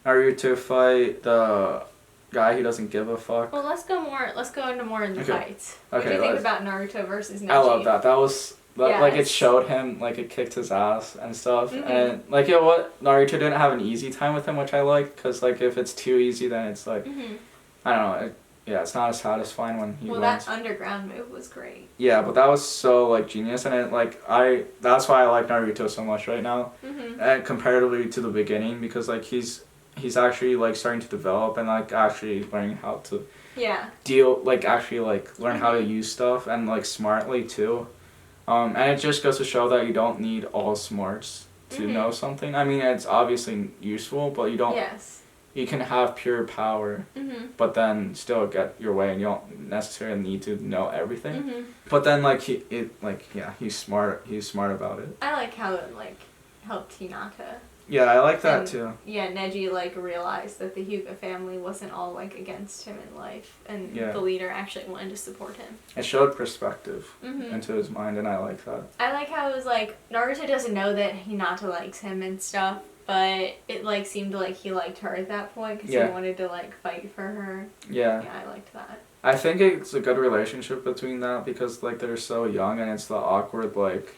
Naruto fight the guy who doesn't give a fuck. Well, let's go into more in the fights. What do you think about Naruto versus Neji? I love that. That was like it showed him, like it kicked his ass and stuff, and like Naruto didn't have an easy time with him, which I like, because like if it's too easy, then it's like I don't know. It's not as satisfying when he wins. That underground move was great. Yeah, but that was so like genius, and it like that's why I like Naruto so much right now, and comparatively to the beginning, because like he's actually like starting to develop and like actually learning how to learn how to use stuff and like smartly too, and it just goes to show that you don't need all smarts to know something. I mean, it's obviously useful, but you don't. Yes. You can have pure power, but then still get your way, and you don't necessarily need to know everything. But then, like he's smart. He's smart about it. I like how it like helped Hinata. Yeah, I like that too. Yeah, Neji like realized that the Hyuga family wasn't all like against him in life, and the leader actually wanted to support him. It showed perspective into his mind, and I like that. I like how it was like Naruto doesn't know that Hinata likes him and stuff. But it like seemed like he liked her at that point because he wanted to like fight for her. Yeah. Yeah, I liked that. I think it's a good relationship between that because like they're so young and it's the awkward like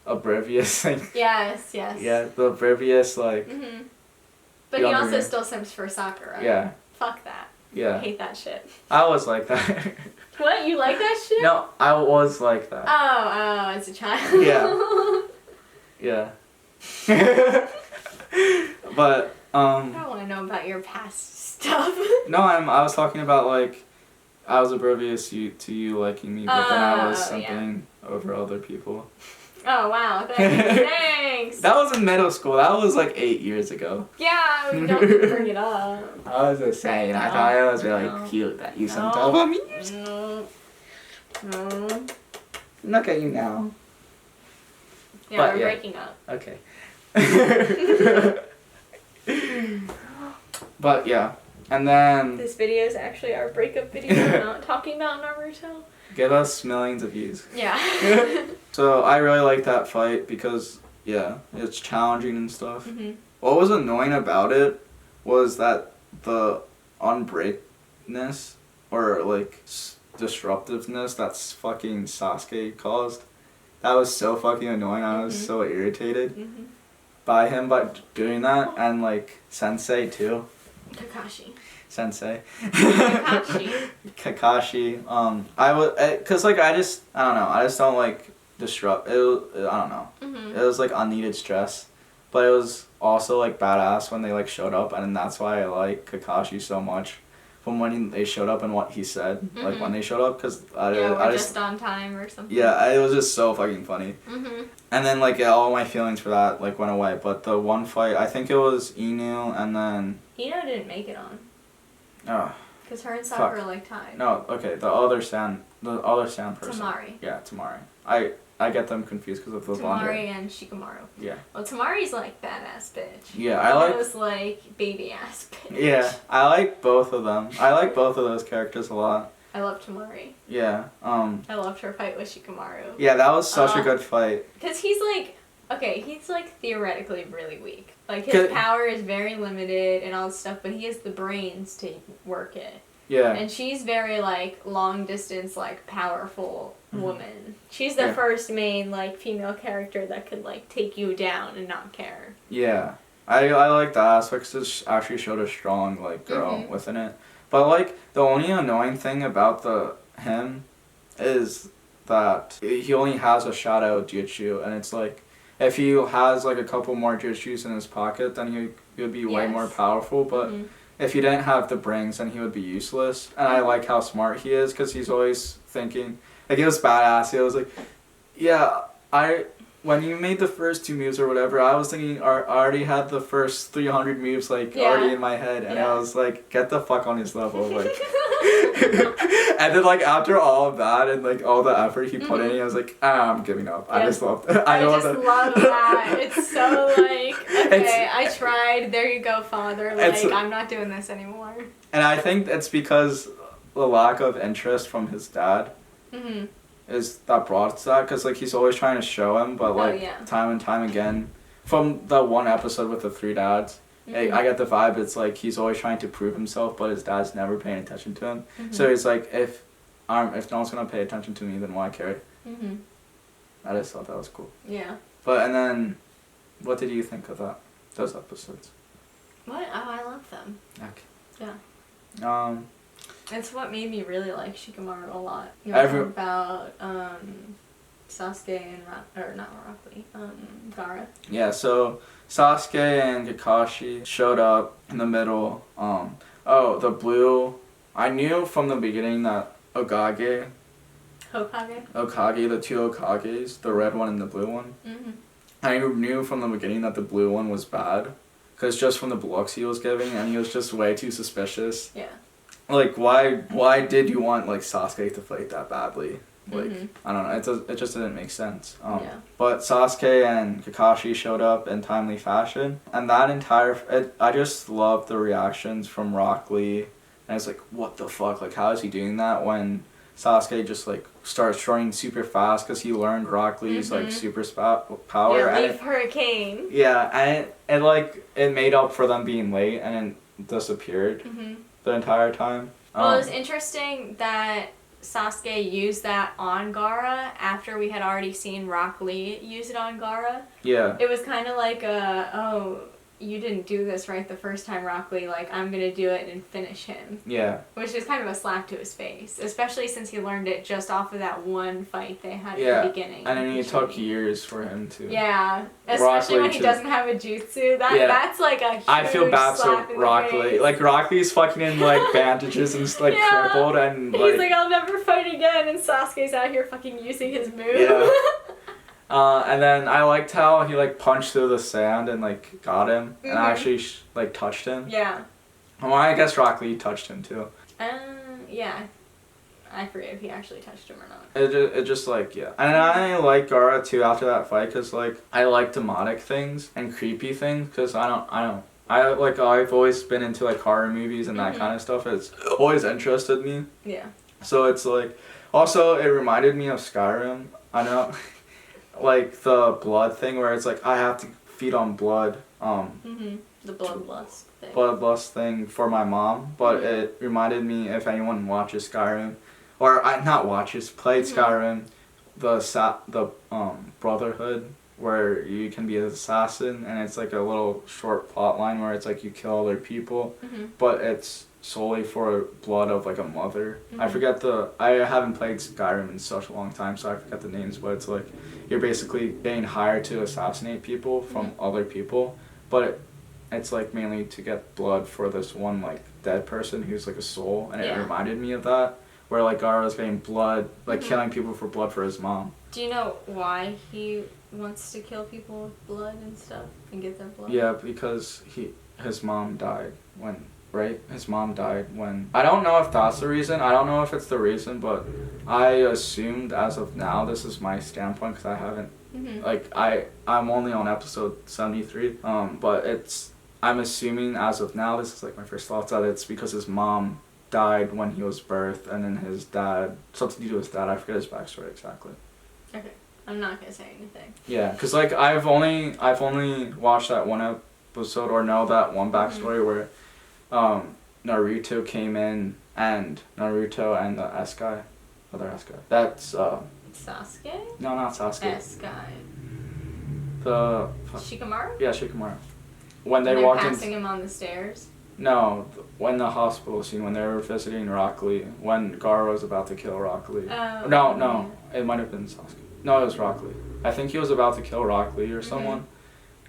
oblivious thing. Yes. Yeah, the oblivious like. But he also still simps for Sakura. Yeah. Fuck that. Yeah. I hate that shit. I was like that. What? You like that shit? No, I was like that. Oh, as a child. Yeah. Yeah. But I don't want to know about your past stuff. No, I was talking about like I was oblivious to you liking me, but then I was something over other people. Oh wow! Thanks. That was in middle school. That was like 8 years ago. Yeah, we don't need to bring it up. I was just saying. I thought it was really cute that you something about me. No. Look at you now. Yeah, but we're breaking up. Okay. But yeah, and then this video is actually our breakup video. We're not talking about Naruto. Give us millions of views. Yeah. So I really like that fight because it's challenging and stuff. What was annoying about it was that the unbreakness or like disruptiveness that's fucking Sasuke caused. That was so fucking annoying. I was so irritated by him by doing that, and like Sensei too. Kakashi. Sensei. Kakashi. Kakashi. I would, cause like I don't know. I just don't like disrupt. It was, I don't know. It was like unneeded stress, but it was also like badass when they like showed up, and that's why I like Kakashi so much. From when they showed up and what he said, like when they showed up, because we're just on time or something. Yeah, it was just so fucking funny. And then like all my feelings for that like went away. But the one fight, I think it was Inu, and then Inu didn't make it on. Oh, Because her and Sakura are like tied. No, okay, the other sand person. Tamari. Yeah, Tamari. I get them confused because of the blonde hair. Tamari and Shikamaru. Yeah. Well, Tamari's like badass bitch. Yeah, I like. Rose like baby ass bitch. Yeah, I like both of them. I like both of those characters a lot. I love Tamari. Yeah. I loved her fight with Shikamaru. Yeah, that was such a good fight. Because he's like, okay, he's like theoretically really weak. Like his power is very limited and all this stuff, but he has the brains to work it. Yeah. And she's very like long distance, like powerful woman. She's the first main like female character that could like take you down and not care. Yeah. I like that aspect because it actually showed a strong like girl within it. But like the only annoying thing about him is that he only has a shadow jutsu, and it's like if he has like a couple more jutsus in his pocket, then he would be way more powerful. But if he didn't have the brains, then he would be useless. And I like how smart he is because he's always thinking. Like, it was badass. He was like, yeah, when you made the first 2 moves or whatever, I was thinking, I already had the first 300 moves, like, already in my head. And I was like, get the fuck on his level. Like, and then, like, after all of that and, like, all the effort he put in, I was like, I'm giving up. I just love that. I just love that. It's so, like, okay, I tried. There you go, father. Like, I'm not doing this anymore. And I think it's because the lack of interest from his dad. Is that brought to that, because like he's always trying to show him, but like time and time again from the one episode with the 3 dads, I get the vibe it's like he's always trying to prove himself, but his dad's never paying attention to him. So he's like, if no one's gonna pay attention to me, then why care? I just thought that was cool. Yeah. But and then what did you think of those episodes? What? Oh, I love them. Okay. Yeah. It's what made me really like Shikamaru a lot. You know, about Sasuke and not Rockley, Gaara. Yeah, so Sasuke and Kakashi showed up in the middle. The blue. I knew from the beginning that Hokage, the 2 Hokages, the red one and the blue one. I knew from the beginning that the blue one was bad, because just from the looks he was giving, and he was just way too suspicious. Yeah. Like, why did you want, like, Sasuke to fight that badly? Like, I don't know, it just didn't make sense. But Sasuke and Kakashi showed up in timely fashion, and that I just loved the reactions from Rockley, and it's like, what the fuck, like, how is he doing that when Sasuke just, like, starts running super fast because he learned Rockley's, like, super power. Yeah, leave Hurricane. Yeah, and it made up for them being late, and it disappeared. The entire time. Well, it was interesting that Sasuke used that on Gaara after we had already seen Rockley use it on Gaara. Yeah. It was kind of like you didn't do this right the first time, Rockley. Like, I'm gonna do it and finish him. Yeah. Which is kind of a slap to his face, especially since he learned it just off of that one fight they had at the beginning. And then it took years for him to. Yeah. Especially when he doesn't have a jutsu. That's like a huge I feel bad slap for Rockley. Like, Rockley's fucking in, like, bandages and, like, crippled and, like... He's like, I'll never fight again, and Sasuke's out here fucking using his move. Yeah. And then I liked how he, like, punched through the sand and, like, got him and actually, like, touched him. Yeah. Well, I guess Rockley touched him, too. Yeah. I forget if he actually touched him or not. It just, like, yeah. And I like Gaara, too, after that fight, because, like, I like demonic things and creepy things, because I've always been into, like, horror movies and that kind of stuff. It's always interested me. Yeah. So it's, like, also, it reminded me of Skyrim. I know... like the blood thing where it's like I have to feed on blood. The bloodlust thing. Bloodlust thing for my mom, but it reminded me, if anyone watches Skyrim, or played Skyrim, the Brotherhood, where you can be an assassin, and it's like a little short plot line where it's like you kill other people, but it's solely for blood of like a mother. I haven't played Skyrim in such a long time, so I forget the names, but it's like you're basically getting hired to assassinate people from other people, but it's like mainly to get blood for this one like dead person who's like a soul, and it reminded me of that, where like Gaara's getting blood, like killing people for blood for his mom. Do you know why he wants to kill people with blood and stuff and get their blood? Yeah, because his mom died when right? His mom died when... I don't know if that's the reason. I don't know if it's the reason, but I assumed as of now, this is my standpoint because I haven't... Like, I'm only on episode 73, but I'm assuming as of now, this is like my first thoughts, that it's because his mom died when he was birthed, and then his dad... Something to do with his dad. I forget his backstory exactly. Okay. I'm not gonna say anything. Yeah, because like I've only watched that one episode or know that one backstory where Naruto came in and Naruto and the S guy, other S guy. That's Sasuke? No, not Sasuke. S guy. The Shikamaru? Yeah, Shikamaru. When they they're walked in. passing him on the stairs. No, when the hospital scene, when they were visiting Rockley, when Gaara was about to kill Rockley. Oh. No, it might have been Sasuke. No, it was Rockley. I think he was about to kill Rockley or someone,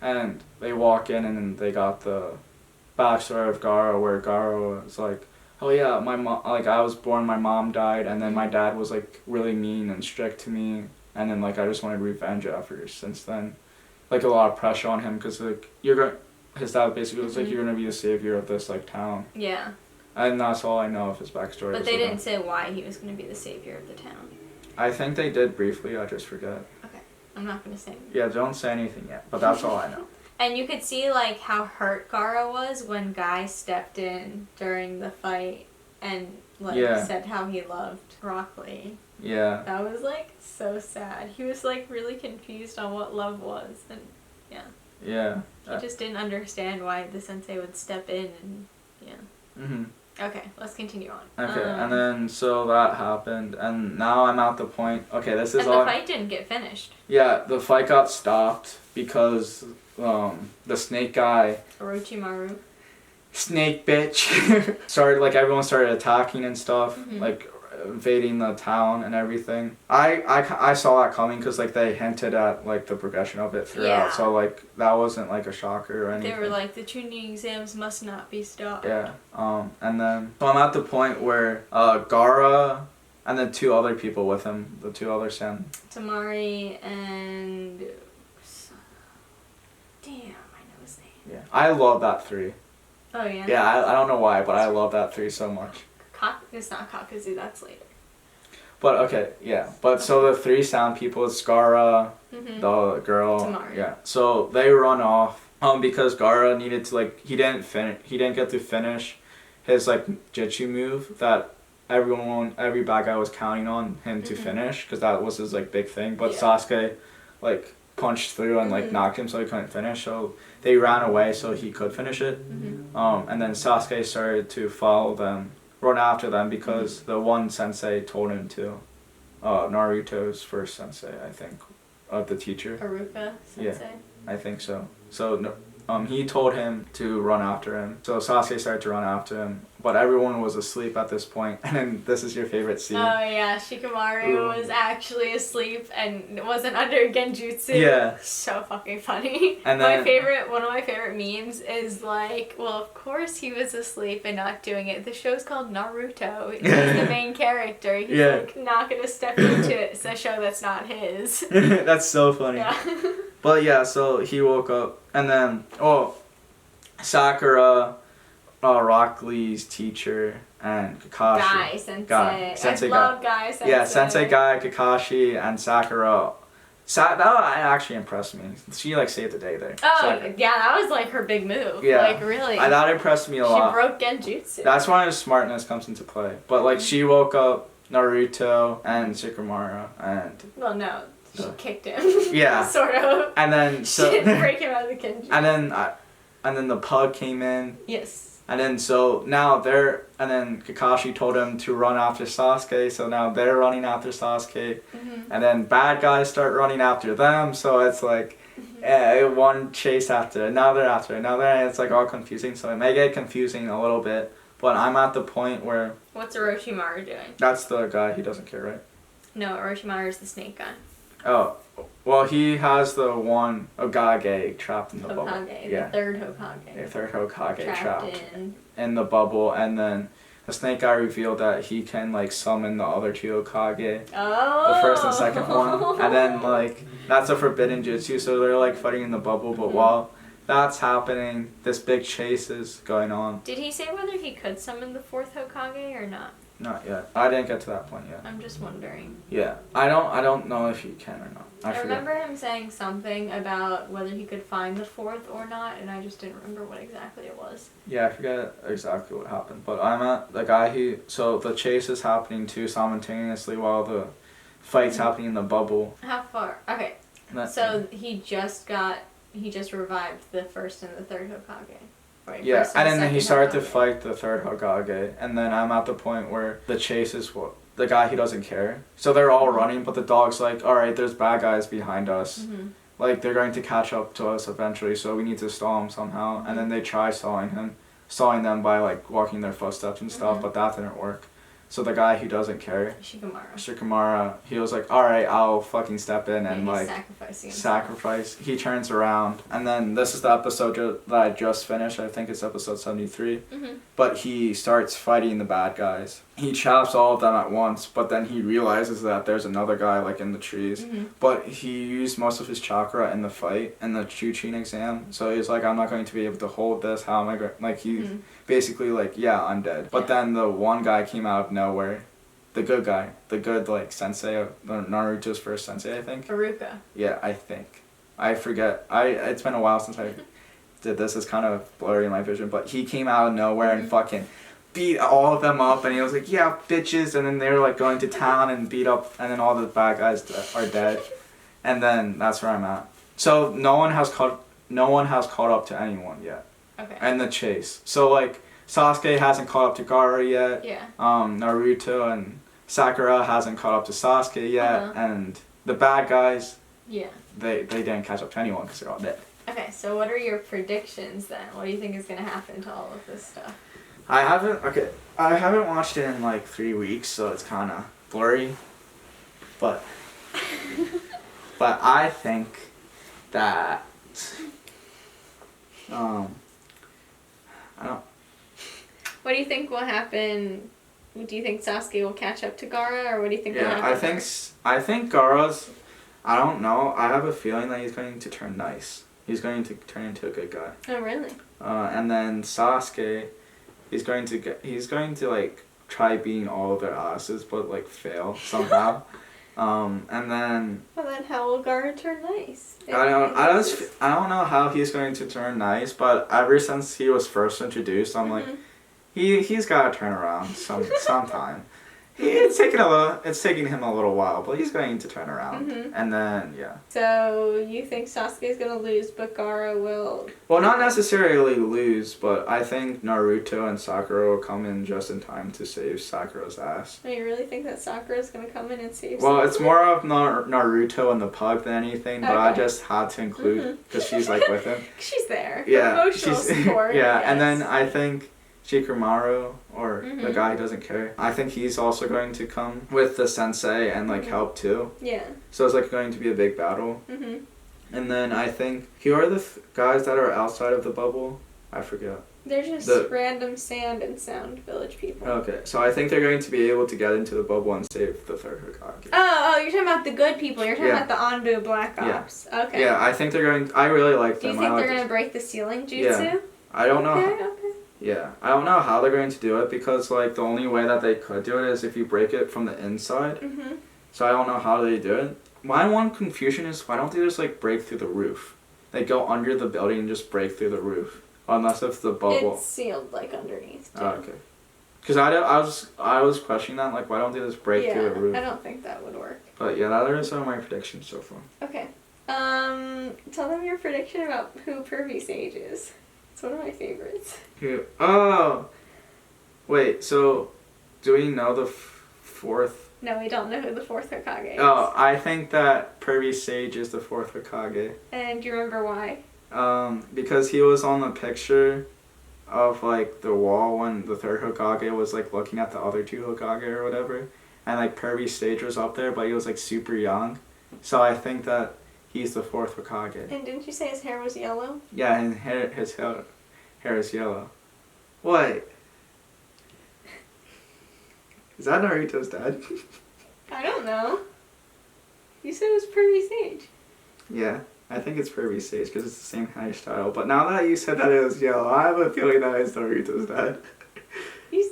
and they walk in and then they got the backstory of Gaara, where Gaara was like, "Oh yeah, my mom. Like I was born, my mom died, and then my dad was like really mean and strict to me, and then like I just wanted revenge after. Since then, like a lot of pressure on him because like his dad basically was like, you're gonna be the savior of this like town. Yeah. And that's all I know of his backstory. But they didn't say why he was gonna be the savior of the town. I think they did briefly. I just forget. Okay, I'm not gonna say anything. Yeah, don't say anything yet. But that's all I know. And you could see like how hurt Gaara was when Guy stepped in during the fight and like said how he loved Rockley. Yeah. That was like so sad. He was like really confused on what love was, and yeah. Yeah. He just didn't understand why the sensei would step in, and yeah. Okay, let's continue on. Okay, and then so that happened, and now I'm at the point. Okay, this is and all. the fight didn't get finished. Yeah, the fight got stopped because the snake guy. Orochimaru. Snake bitch. Started like everyone started attacking and stuff, like invading the town and everything. I saw that coming because like they hinted at like the progression of it throughout, so like that wasn't like a shocker or anything. They were like, the tuning exams must not be stopped. Yeah. And then so I'm at the point where Gaara and then two other people with him, the two other Tamari and damn, I know his name. Yeah, I love that three. Oh yeah. Yeah, I don't know why, but I love that three so much. It's not Kakuzu, that's later. But okay, yeah. But so the three sound people, it's Gaara, the girl, Tamari. yeah. So they run off because Gaara needed to like he didn't get to finish his like Jitsu move that every bad guy was counting on him to finish because that was his like big thing. But Sasuke like punched through and like knocked him so he couldn't finish. So they ran away so he could finish it. And then Sasuke started to follow them. Run after them because the one sensei told him to. Naruto's first sensei, I think, of the teacher. Haruka sensei? Yeah, I think so. So he told him to run after him. So Sasuke started to run after him, but everyone was asleep at this point. And then this is your favorite scene. Oh yeah, Shikamaru was actually asleep and wasn't under genjutsu. Yeah. So fucking funny. And then, one of my favorite memes is like, well, of course he was asleep and not doing it. The show's called Naruto. He's the main character. He's like not gonna step into it. It's a show that's not his. That's so funny. Yeah. But yeah, so he woke up and then Sakura, Rockley's teacher, and Kakashi. Guy Sensei. I love Guy Sensei. Yeah, Sensei Guy, Kakashi, and Sakura. That actually impressed me. She like saved the day there. Oh, Sakura. yeah, that was like her big move. Yeah. Like really. That impressed me a lot. She broke genjutsu. That's when his smartness comes into play. But like she woke up Naruto and Shikamaru and... Well, no. She kicked him. Yeah. Sort of. And then she didn't break him out of the kenji. And then the pug came in. Yes. And then so now and then Kakashi told him to run after Sasuke, so now they're running after Sasuke. And then bad guys start running after them, so it's like one chase after another, and it's like all confusing, so it may get confusing a little bit, but I'm at the point where... What's Orochimaru doing? That's the guy, he doesn't care, right? No, Orochimaru is the snake guy. Oh, well, he has the one Hokage trapped in the bubble. The third Hokage. The third Hokage trapped in the bubble, and then the snake guy revealed that he can like summon the other two Hokage. Oh. The first and second one, and then like that's a forbidden jutsu, so they're like fighting in the bubble. But while that's happening. This big chase is going on. Did he say whether he could summon the fourth Hokage or not? Not yet. I didn't get to that point yet. I'm just wondering. Yeah. I don't know if he can or not. I remember him saying something about whether he could find the fourth or not, and I just didn't remember what exactly it was. Yeah, I forget exactly what happened. But I'm at the guy so the chase is happening too simultaneously while the fight's happening in the bubble. How far? Okay. So he just revived the first and the third Hokage. Right, yeah, and then he started to Hokage. fight the third Hokage, and then I'm at the point where the chase is the guy, he doesn't care. So they're all running, but the dog's like, alright, there's bad guys behind us. Mm-hmm. Like, they're going to catch up to us eventually, so we need to stall him somehow. And then they try stalling them by, like, walking their footsteps and stuff, but that didn't work. So the guy who doesn't care, Shikamaru, he was like, alright, I'll fucking step in and, like, sacrifice. He turns around, and then this is the episode that I just finished. I think it's episode 73. Mm-hmm. But he starts fighting the bad guys. He chops all of them at once, but then he realizes that there's another guy, like, in the trees. Mm-hmm. But he used most of his chakra in the fight, in the Chuchin exam. So he's like, I'm not going to be able to hold this. How am I going? Like, he's basically like, yeah, I'm dead. But then the one guy came out of nowhere. The good guy. The good, like, sensei. Naruto's first sensei, I think. Haruka. Yeah, I think. I forget. It's been a while since I did this. It's kind of blurry in my vision. But he came out of nowhere and fucking beat all of them up, and he was like, yeah, bitches, and then they were like going to town and beat up, and then all the bad guys are dead, and then that's where I'm at. So no one has caught up to anyone yet. Okay. And the chase. So like Sasuke hasn't caught up to Gaara yet. Yeah. Naruto and Sakura hasn't caught up to Sasuke yet, and the bad guys. Yeah. They didn't catch up to anyone because they're all dead. Okay, so what are your predictions then? What do you think is gonna happen to all of this stuff? I haven't watched it in like 3 weeks, so it's kind of blurry, but I think that I don't. What do you think will happen? Do you think Sasuke will catch up to Gaara, or what do you think will happen? I think Gaara's. I don't know. I have a feeling that he's going to turn nice. He's going to turn into a good guy. Oh really? And then Sasuke. He's going to like try beating all of their asses, but like fail somehow. And then. Well, then how will Gaara turn nice? I don't know how he's going to turn nice, but ever since he was first introduced, I'm like, he's got to turn around sometime. It's taking him a little while, but he's going to turn around. And then, yeah. So, you think Sasuke's gonna lose, but Gaara will... Well, not necessarily lose, but I think Naruto and Sakura will come in just in time to save Sakura's ass. Oh, you really think that Sakura's gonna come in and save Well, Sakura? it's more of Naruto and the pug than anything, but I just had to include, because she's, like, with him. She's there. Yeah. Emotional support. Yeah, yes. and then I think Shikamaru, or the guy who doesn't care, I think he's also going to come with the sensei and like help too. Yeah. So it's like going to be a big battle. And then I think, who are the guys that are outside of the bubble? I forget. They're just random sand and sound village people. Okay, so I think they're going to be able to get into the bubble and save the third Hokage. Oh, you're talking about the good people. You're talking about the Anbu Black Ops. Yeah. Okay. Yeah, I think they're going... I really like them. Do you think they're going to break the ceiling jutsu? Yeah. I don't know. Okay. Yeah, I don't know how they're going to do it, because like the only way that they could do it is if you break it from the inside. So I don't know how they do it. My one confusion is, why don't they just like break through the roof? They go under the building and just break through the roof, unless it's the bubble. It's sealed like underneath. Too. Oh, okay. Because I was questioning that, like, why don't they just break through the roof? I don't think that would work. But yeah, that are some of my predictions so far. Okay. Tell them your prediction about who Pervy Sage is. It's one of my favorites. Oh! Wait, so do we know the fourth? No, we don't know who the fourth Hokage is. Oh, I think that Pervy Sage is the fourth Hokage. And do you remember why? Because he was on the picture of, like, the wall when the third Hokage was, like, looking at the other two Hokage or whatever. And, like, Pervy Sage was up there, but he was, like, super young. So I think that he's the fourth Hokage. And didn't you say his hair was yellow? Yeah, and his hair is yellow. What? Is that Naruto's dad? I don't know. You said it was Pervy Sage. Yeah. I think it's Pervy Sage because it's the same hairstyle. But now that you said that it was yellow, I have a feeling that it's Naruto's dad. You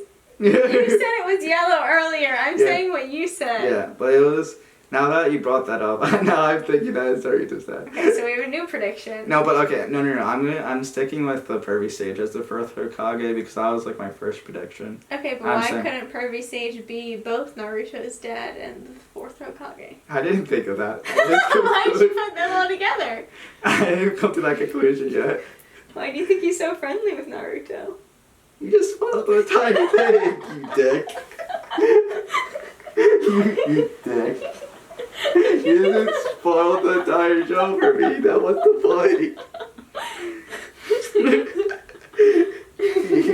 said it was yellow earlier. I'm saying what you said. Yeah, but it was... Now that you brought that up, now I'm thinking that it's Naruto's dad. Okay, so we have a new prediction. No, but okay, no. I'm sticking with the Pervy Sage as the fourth Hokage because that was like my first prediction. Okay, but why couldn't Pervy Sage be both Naruto's dad and the fourth Hokage? I didn't think of that. Why'd you put them all together? I didn't come to that conclusion yet. Why do you think he's so friendly with Naruto? You just spoiled the entire thing, you dick. you dick. You didn't spoil the entire show for me. That was the point.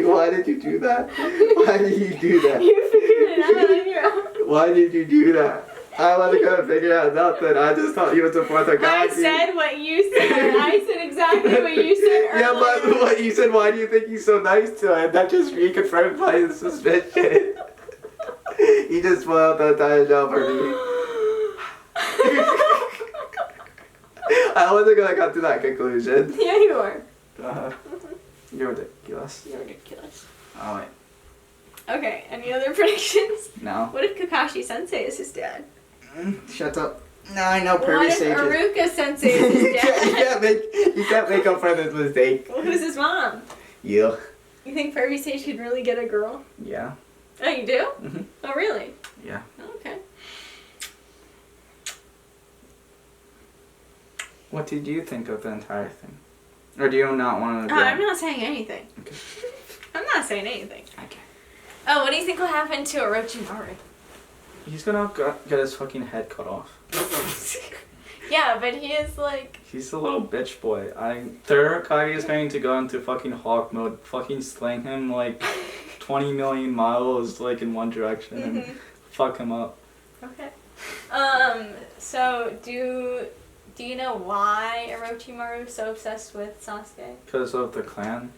Why did you do that? Why did you do that? You figured it out on your own. Why did you do that? I wasn't gonna figure out nothing. I just thought you was the fourth Hokage. I said what you said. I said exactly what you said earlier. Yeah, but what you said, why do you think he's so nice to him? That just reconfirmed my suspicion. You just spoiled the entire show for me. I wasn't gonna come to that conclusion. Yeah, you are. You're ridiculous. You're ridiculous. Oh wait. Okay, any other predictions? No. What if Kakashi Sensei is his dad? Shut up. No, I know What Pervy if Sage. Iruka Sensei is his dad? you can't make up for this mistake. Well, who's his mom? You. You think Pervy Sage could really get a girl? Yeah. Oh, you do? Mhm. Oh, really? Yeah. Okay. What did you think of the entire thing? Or do you not want to? I'm not saying anything. Okay. I'm not saying anything. Okay. Oh, what do you think will happen to Orochimaru? He's gonna get his fucking head cut off. Yeah, but he is like... He's a little bitch boy. Third Hokage is going to go into fucking hawk mode, fucking sling him like 20 million miles like in one direction and fuck him up. Okay. So do you know why Orochimaru is so obsessed with Sasuke? Because of the clan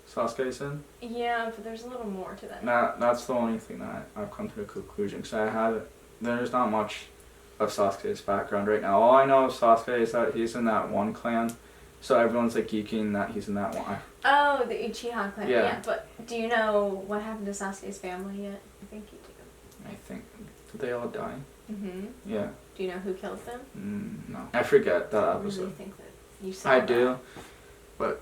Sasuke's in? Yeah, but there's a little more to that. That's the only thing that I've come to a conclusion. Because there's not much of Sasuke's background right now. All I know of Sasuke is that he's in that one clan. So everyone's like geeking that he's in that one. Oh, the Uchiha clan. Yeah. Yeah, but do you know what happened to Sasuke's family yet? I think you do. I think. Did they all die? Mm-hmm. Yeah. Do you know who killed them? No. I forget that I episode. really think that you saw I that. do. But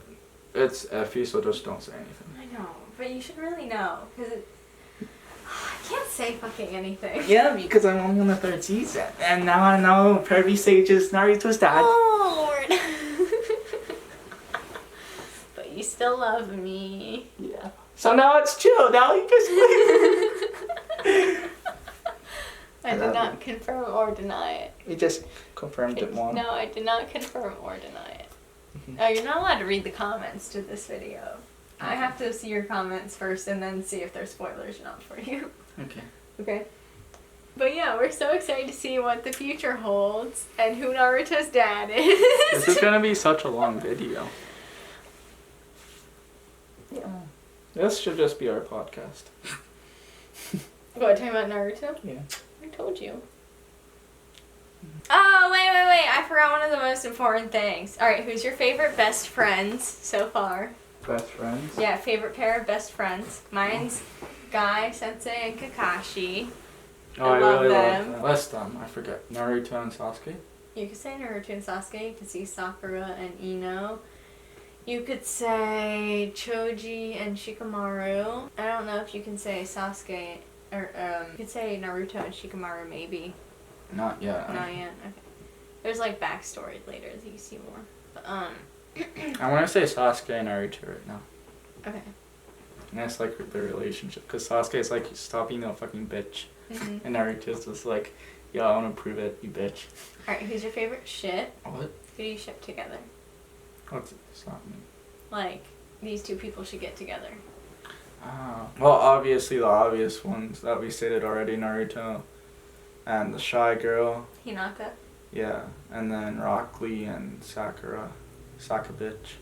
it's effy, so just don't say anything. I know, but you should really know. Because I can't say fucking anything. Yeah, because I'm only on the third season. And now I know Pervy Sage is Naruto's dad. Oh, Lord. But you still love me. Yeah. So now it's chill. Now you just... I did not confirm or deny it. You just confirmed it more. No, I did not confirm or deny it. Oh, you're not allowed to read the comments to this video. I have to see your comments first and then see if they're spoilers or not for you. Okay. Okay. But yeah, we're so excited to see what the future holds and who Naruto's dad is. This is gonna be such a long video. Yeah. This should just be our podcast. What, talking about Naruto? Yeah. I told you. Oh, wait. I forgot one of the most important things. Alright, who's your favorite best friends so far? Best friends? Yeah, favorite pair of best friends. Mine's Guy, Sensei, and Kakashi. Oh, I love really them. love that. Last time, I forget. Naruto and Sasuke? You could say Naruto and Sasuke. You could say Sakura and Ino. You could say Choji and Shikamaru. I don't know if you can say Sasuke, or you could say Naruto and Shikamaru maybe. Not yet. Not yet. Okay. There's like backstory later that you see more. But, I want to say Sasuke and Naruto right now. okay. And that's like their relationship. Because Sasuke's like, stop being a fucking bitch. Mm-hmm. And Naruto's just like, yo, I want to prove it, you bitch. Alright, who's your favorite ship? What? Who do you ship together? It's not me. Like, these two people should get together. Well, obviously the obvious ones that we stated already, Naruto and the shy girl. Hinata. Yeah, and then Rockley and Sakura. Saka bitch.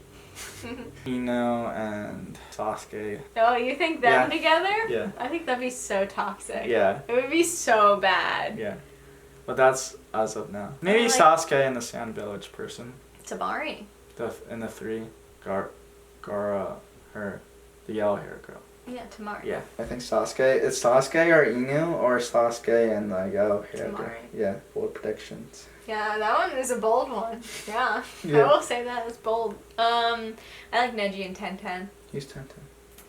Ino and Sasuke. Oh, you think them together? Yeah. I think that'd be so toxic. Yeah. It would be so bad. Yeah. But that's as of now. Maybe Like- Sasuke and the Sand Village person. Tabari. In the three, Gaara, her, the yellow hair girl. Yeah, Tamari. Yeah. I think Sasuke. It's Sasuke or Inu or Sasuke and the yellow hair girl. Yeah, bold predictions. Yeah, that one is a bold one. Yeah. Yeah. I will say that it's bold. I like Neji and Tenten. He's 10-10.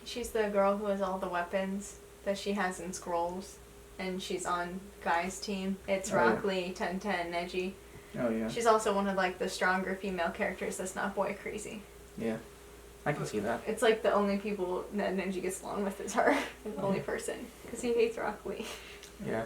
She's the girl who has all the weapons that she has in scrolls, and she's on Guy's team. It's Rockley, Tenten, Neji. Oh yeah. She's also one of like the stronger female characters that's not boy crazy. Yeah. I can see that. It's like the only people that Neji gets along with is her. The only person. Because he hates Rockley. Yeah.